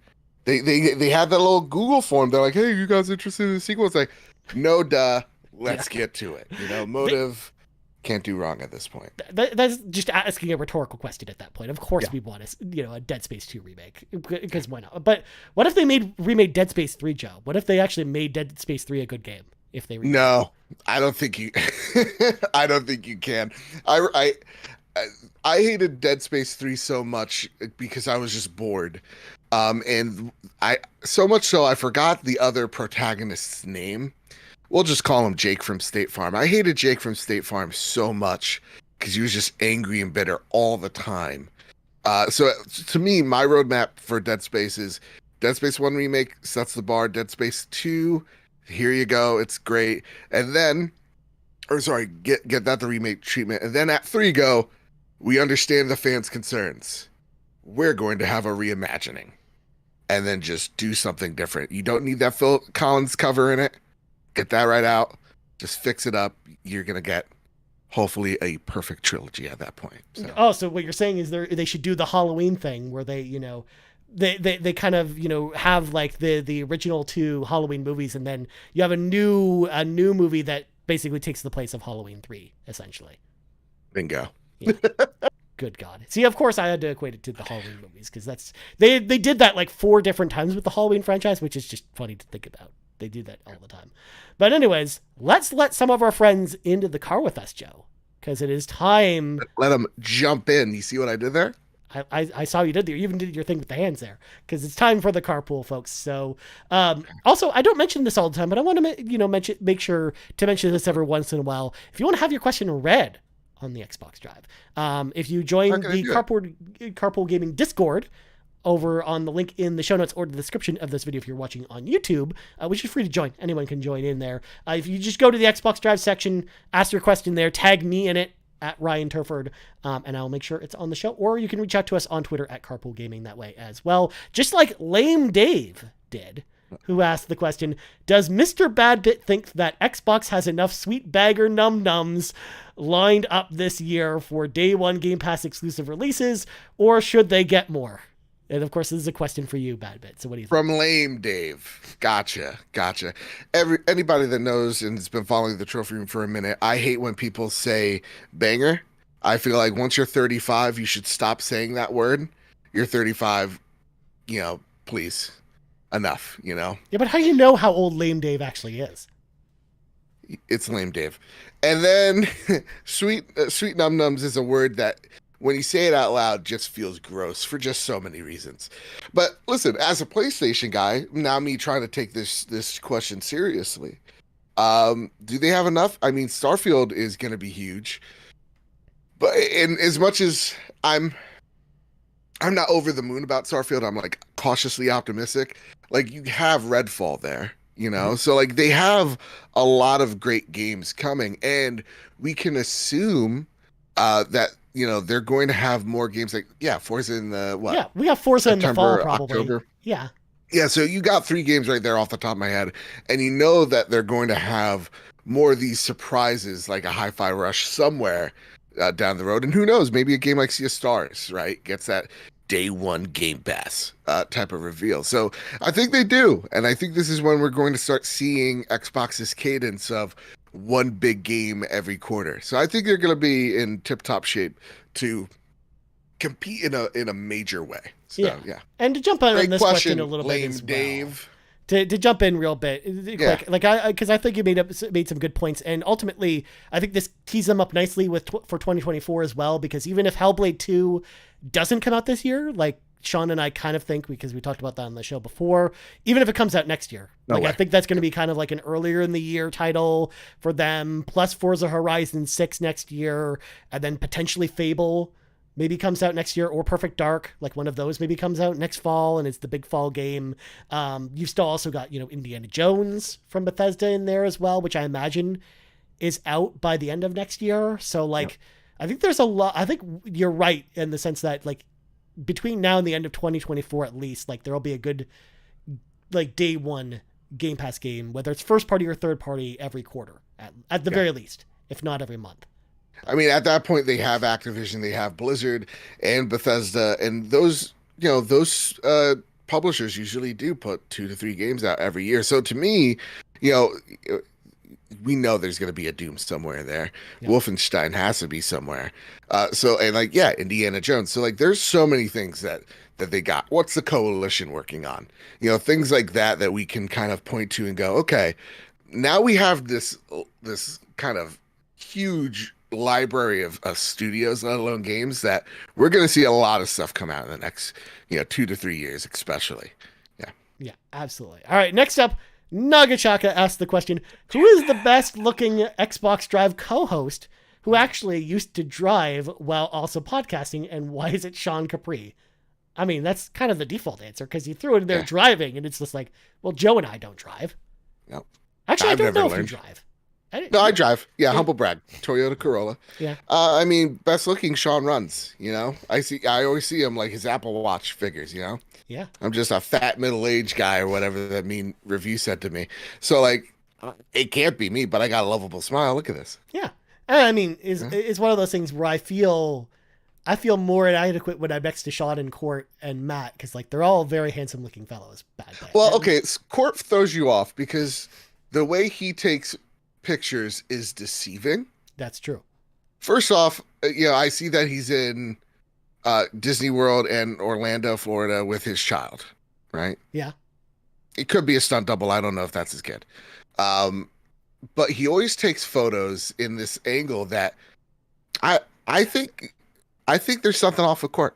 They had that little Google form. They're like, "Hey, you guys interested in the sequel?" It's like, "No, duh. Let's get to it." You know, motive can't do wrong at this point. That's just asking a rhetorical question at that point. Of course, Yeah. we want a Dead Space 2 remake, because why not? But what if they remade Dead Space 3, Joe? What if they actually made Dead Space 3 a good game? If they No, I don't think you. I don't think you can. I hated Dead Space 3 so much because I was just bored. And I so much so I forgot the other protagonist's name. We'll just call him Jake from State Farm. I hated Jake from State Farm so much because he was just angry and bitter all the time. So to me, my roadmap for Dead Space is Dead Space 1 remake sets the bar. Dead Space 2, here you go, it's great. And then, get that the remake treatment. And then at 3 go, we understand the fans' concerns. We're going to have a reimagining. And then just do something different. You don't need that Phil Collins cover in it. Get that right out. Just fix it up. You're going to get, hopefully, a perfect trilogy at that point. So. Oh, so what you're saying is they should do the Halloween thing where they, you know, they kind of, you know, have like the original 2 Halloween movies, and then you have a new movie that basically takes the place of Halloween 3, essentially. Bingo. Yeah. Good God. See, of course I had to equate it to the Halloween movies, because that's they did that like 4 different times with the Halloween franchise, which is just funny to think about. They do that all the time. But anyways, let's let some of our friends into the car with us, Joe, because it is time. Let them jump in. You see what I did there? I saw you did there. You even did your thing with the hands there, because it's time for the carpool, folks. So, also, I don't mention this all the time, but I want to, make sure to mention this every once in a while. If you want to have your question read on the Xbox Drive, if you join the Carpool Gaming Discord over on the link in the show notes or the description of this video, if you're watching on YouTube, which is free to join. Anyone can join in there. If you just go to the Xbox Drive section, ask your question there, tag me in it at Ryan Turford, and I'll make sure it's on the show. Or you can reach out to us on Twitter at Carpool Gaming that way as well. Just like Lame Dave did, who asked the question, does Mr. Badbit think that Xbox has enough sweet bagger num-nums lined up this year for day one Game Pass exclusive releases, or should they get more? And of course, this is a question for you, Badbit. So what do you think? From Lame Dave. Gotcha. Anybody that knows and has been following the trophy room for a minute, I hate when people say banger. I feel like once you're 35, you should stop saying that word. You're 35, please. Enough, Yeah, but how do you know how old Lame Dave actually is? It's Lame Dave. And then sweet num nums is a word that when you say it out loud just feels gross for just so many reasons. But listen, as a PlayStation guy, now me trying to take this question seriously. Do they have enough? I mean, Starfield is going to be huge. But in as much as I'm not over the moon about Starfield, I'm like cautiously optimistic. Like, you have Redfall there, so like they have a lot of great games coming, and we can assume that they're going to have more games. Like, Forza in the what? Yeah, we have Forza September, in the fall probably. October. Yeah. Yeah, so you got 3 games right there off the top of my head, and you know that they're going to have more of these surprises, like a Hi-Fi Rush somewhere down the road. And who knows, maybe a game like Sea of Stars, right, gets that day one Game Pass type of reveal. So I think they do. And I think this is when we're going to start seeing Xbox's cadence of one big game every quarter. So I think they're going to be in tip-top shape to compete in a major way. So yeah. And to jump on Great this question a little bit Lame as well. Dave. To jump in real bit, quick, like because I think you made some good points, and ultimately I think this tees them up nicely for 2024 as well. Because even if Hellblade 2 doesn't come out this year, like Sean and I kind of think, because we talked about that on the show before, even if it comes out next year, I think that's going to be kind of like an earlier in the year title for them. Plus Forza Horizon 6 next year, and then potentially Fable maybe comes out next year, or Perfect Dark, like one of those maybe comes out next fall, and it's the big fall game. You've still also got, Indiana Jones from Bethesda in there as well, which I imagine is out by the end of next year. So like, I think there's a lot, I think you're right in the sense that like between now and the end of 2024, at least, like there'll be a good, like day one Game Pass game, whether it's first party or third party every quarter at the very least, if not every month. I mean, at that point, they have Activision, they have Blizzard, and Bethesda, and those publishers usually do put 2 to 3 games out every year. So to me, we know there's going to be a Doom somewhere there. Yeah. Wolfenstein has to be somewhere. Indiana Jones. So like, there's so many things that they got. What's the coalition working on? Things like that we can kind of point to and go, okay, now we have this kind of huge library of studios, let alone games, that we're going to see a lot of stuff come out in the next 2 to 3 years, especially. Yeah, absolutely. All right, next up, Nagachaka asked the question, who is the best looking Xbox Drive co-host who actually used to drive while also podcasting, and why is it Sean Capri? I mean, that's kind of the default answer, because you threw it in there driving, and it's just like, well, Joe and I don't drive. No. Actually, I don't know if you drive. I drive. Yeah, humble brag. Toyota Corolla. Yeah. I mean, best looking Sean runs, I always see him like his Apple Watch figures, Yeah. I'm just a fat middle-aged guy or whatever that mean review said to me. So like, it can't be me, but I got a lovable smile. Look at this. Yeah. I mean, it's one of those things where I feel more inadequate when I'm next to Sean and Court and Matt, because like they're all very handsome looking fellows. Well, okay, Court throws you off because the way he takes pictures is deceiving. That's true. First off, I see that he's in Disney World and Orlando, Florida with his child, right? Yeah. It could be a stunt double. I don't know if that's his kid. But he always takes photos in this angle that I think there's something off of Court.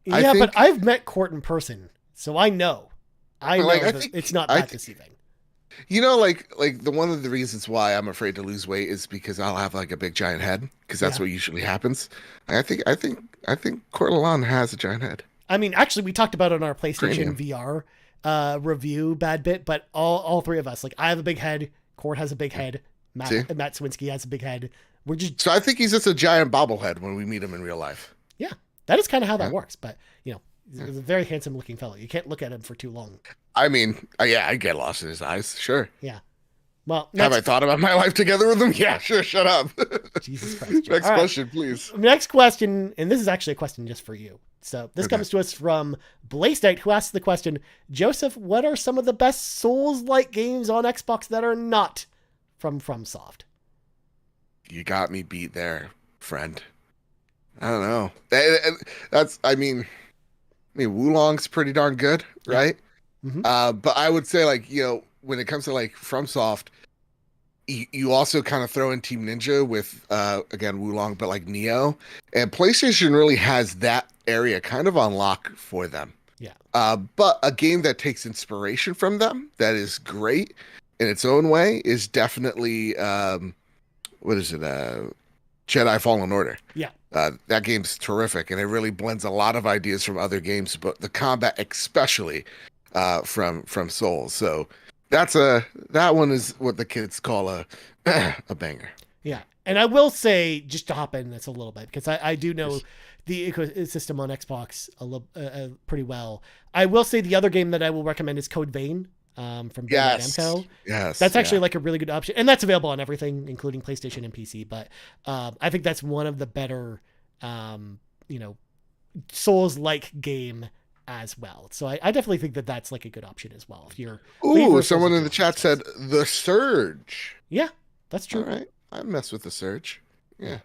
Yeah, but I've met Court in person, so I know. It's not that deceiving. Like the one of the reasons why I'm afraid to lose weight is because I'll have like a big giant head, because that's what usually happens. I think Court Lalonde has a giant head. I mean, actually, we talked about it on our PlayStation VR review, bad bit, but all three of us, like I have a big head, Court has a big head, Matt Swinski has a big head. So I think he's just a giant bobblehead when we meet him in real life. Yeah, that is kind of how that works. But he's a very handsome looking fellow. You can't look at him for too long. I mean, I get lost in his eyes. Sure. Yeah. Well, have I thought about my life together with him? Yeah, sure. Shut up. Jesus Christ. Next question, please. Next question, and this is actually a question just for you. So this comes to us from Blaze Knight, who asks the question, Joseph, what are some of the best Souls-like games on Xbox that are not from FromSoft? You got me beat there, friend. I don't know. I mean, Wulong's pretty darn good, right? Mm-hmm. But I would say, like, when it comes to like FromSoft, you also kind of throw in Team Ninja with again Wulong, but like Neo, and PlayStation really has that area kind of on lock for them. Yeah. But a game that takes inspiration from them that is great in its own way is definitely what is it? Jedi Fallen Order. Yeah. That game's terrific, and it really blends a lot of ideas from other games, but the combat especially from Souls. So that one is what the kids call a banger. Yeah. And I will say, just to hop in this a little bit, because I do know the ecosystem on Xbox pretty well. I will say the other game that I will recommend is Code Vein from Bandai Namco. Yes. That's actually like a really good option. And that's available on everything, including PlayStation and PC. But I think that's one of the better, Souls-like game as well. So I definitely think that that's like a good option as well. If you're Ooh, someone in the chat said The Surge. yeah, that's true. All right. I mess with The Surge. Yeah.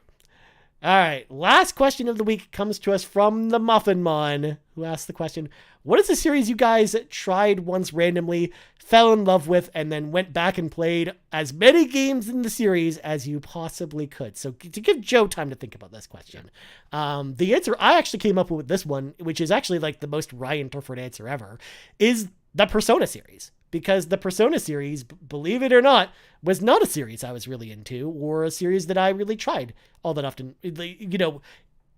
All right. Last question of the week comes to us from the Muffin Mon, who asked the question, what is the series you guys tried once randomly, fell in love with, and then went back and played as many games in the series as you possibly could? So to give Joe time to think about this question, the answer I actually came up with this one, which is actually like the most Ryan Turford answer ever, is the Persona series. Because the Persona series, believe it or not, was not a series I was really into or a series that I really tried all that often. You know,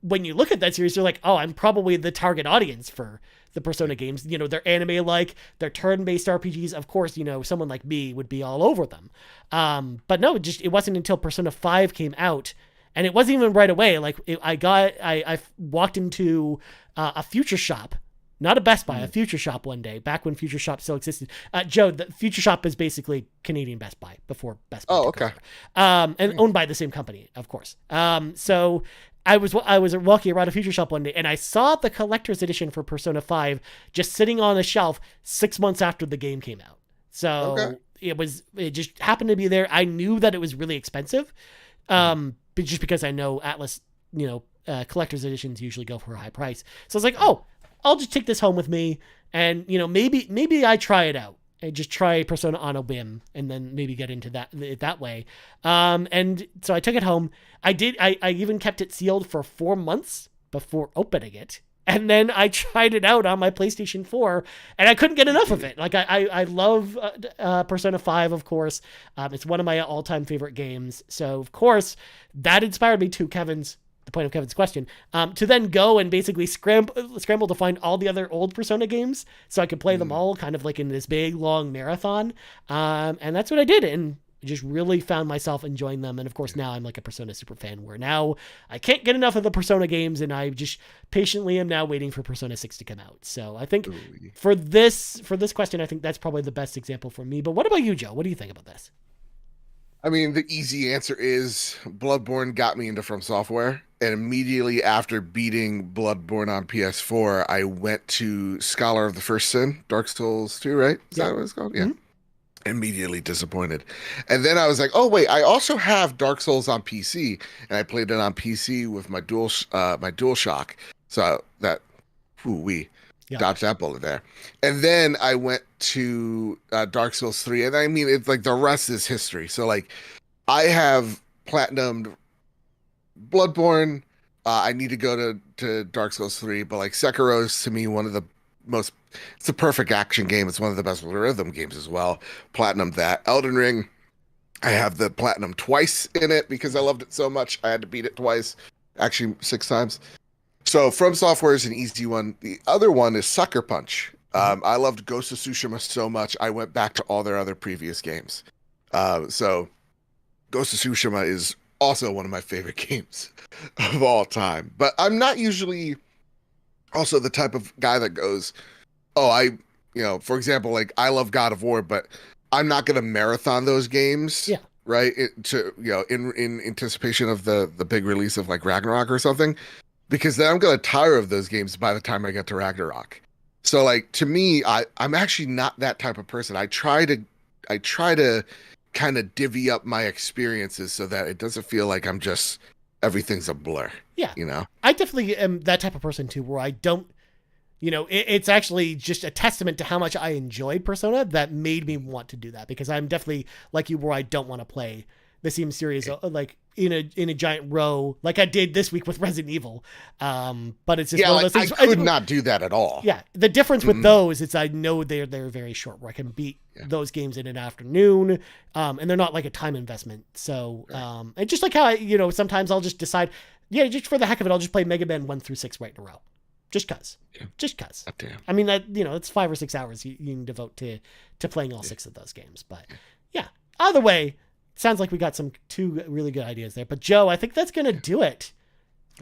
when you look at that series, you're like, oh, I'm probably the target audience for the Persona games. You know, they're anime-like, they're turn-based RPGs. Of course, you know, someone like me would be all over them. But no, it wasn't until Persona 5 came out, and it wasn't even right away. Like, I walked into a Future Shop, not a Best Buy, a Future Shop one day, back when Future Shop still existed. Joe, the Future Shop is basically Canadian Best Buy before Best Buy. Oh, okay. And owned by the same company, of course. So I was walking around a Future Shop one day, and I saw the collector's edition for Persona 5 just sitting on a shelf 6 months after the game came out. So it just happened to be there. I knew that it was really expensive, but just because I know Atlas, collector's editions usually go for a high price. So I was like, oh, I'll just take this home with me, and maybe I try it out and just try Persona on a whim, and then maybe get into that way. And so I took it home. I even kept it sealed for 4 months before opening it, and then I tried it out on my PlayStation 4, and I couldn't get enough of it. Like I love Persona 5, of course. It's one of my all-time favorite games. So of course that inspired me to the point of Kevin's question, to then go and basically scramble to find all the other old Persona games so I could play them all kind of like in this big long marathon. And that's what I did. And just really found myself enjoying them. And of course now I'm like a Persona super fan, where now I can't get enough of the Persona games, and I just patiently am now waiting for Persona 6 to come out. So I think for this question, I think that's probably the best example for me. But what about you, Joe? What do you think about this? I mean, the easy answer is Bloodborne got me into From Software, and immediately after beating Bloodborne on PS4, I went to Scholar of the First Sin, Dark Souls 2, right? Is that what it's called? Yeah. Mm-hmm. Immediately disappointed. And then I was like, oh wait, I also have Dark Souls on PC, and I played it on PC with my DualShock. So that, dodged that bullet there. And then I went to Dark Souls 3, and I mean, it's like the rest is history. So like, I have platinumed Bloodborne. I need to go to Dark Souls 3, but like Sekiro is to me one of the most, it's a perfect action game. It's one of the best rhythm games as well. Platinum that. Elden Ring, I have the platinum twice in it because I loved it so much. I had to beat it twice, actually 6 times. So From Software is an easy one. The other one is Sucker Punch. I loved Ghost of Tsushima so much, I went back to all their other previous games. So Ghost of Tsushima is also one of my favorite games of all time. But I'm not usually also the type of guy that goes, oh, for example, like I love God of War, but I'm not going to marathon those games. Yeah. Right. In anticipation of the big release of like Ragnarok or something. Because then I'm going to tire of those games by the time I get to Ragnarok. So like, to me, I'm actually not that type of person. I try to kind of divvy up my experiences so that it doesn't feel like everything's a blur. Yeah. I definitely am that type of person too, where I don't, it's actually just a testament to how much I enjoyed Persona that made me want to do that, because I'm definitely like you, where I don't want to play the same series like in a giant row like I did this week with Resident Evil. But it's just one of those things. I could not do that at all. Yeah. The difference with those is I know they're very short, where I can beat those games in an afternoon. And they're not like a time investment. So, and just like how sometimes I'll just decide, just for the heck of it, I'll just play Mega Man 1 through 6 right in a row. Just cause. Damn. I mean, that, it's 5 or 6 hours you can devote to playing all 6 of those games. But either way, sounds like we got 2 really good ideas there. But Joe, I think that's going to do it.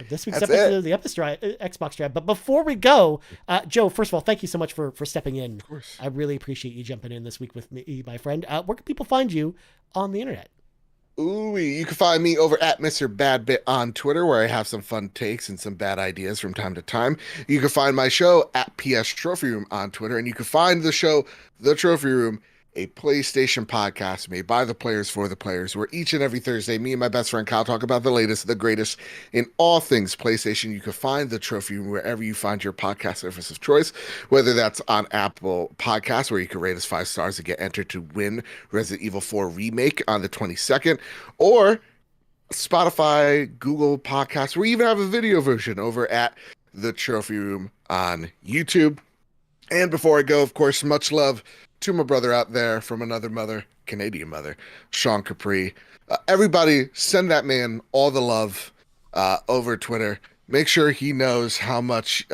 This week's episode of the Xbox Drive. But before we go, Joe, first of all, thank you so much for stepping in. Of course. I really appreciate you jumping in this week with me, my friend. Where can people find you on the internet? Ooh, you can find me over at Mr. Badbit on Twitter, where I have some fun takes and some bad ideas from time to time. You can find my show at PS Trophy Room on Twitter, and you can find the show, The Trophy Room, a PlayStation podcast made by the players for the players, where each and every Thursday, me and my best friend Kyle talk about the latest, the greatest in all things PlayStation. You can find The Trophy Room wherever you find your podcast service of choice, whether that's on Apple Podcasts, where you can rate us 5 stars to get entered to win Resident Evil 4 Remake on the 22nd, or Spotify, Google Podcasts. We even have a video version over at The Trophy Room on YouTube. And before I go, of course, much love to my brother out there from another mother, Canadian mother, Sean Capri. Everybody, send that man all the love over Twitter. Make sure he knows how much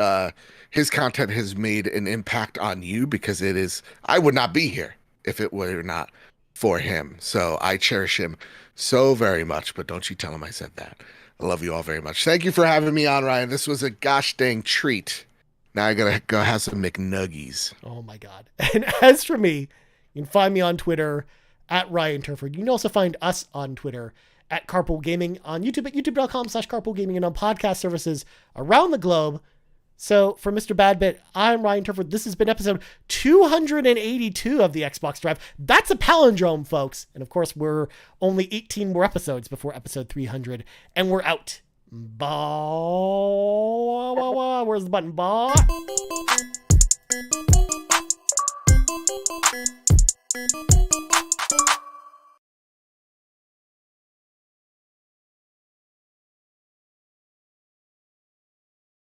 his content has made an impact on you, because it is, I would not be here if it were not for him. So I cherish him so very much, but don't you tell him I said that. I love you all very much. Thank you for having me on, Ryan. This was a gosh dang treat. Now I gotta go have some McNuggies. Oh my God. And as for me, you can find me on Twitter at Ryan Turford. You can also find us on Twitter at Carpool Gaming, on YouTube at youtube.com/Carpool Gaming, and on podcast services around the globe. So for Mr. Badbit, I'm Ryan Turford. This has been episode 282 of the Xbox Drive. That's a palindrome, folks. And of course, we're only 18 more episodes before episode 300, and we're out. Ball. Where's the button? Ball.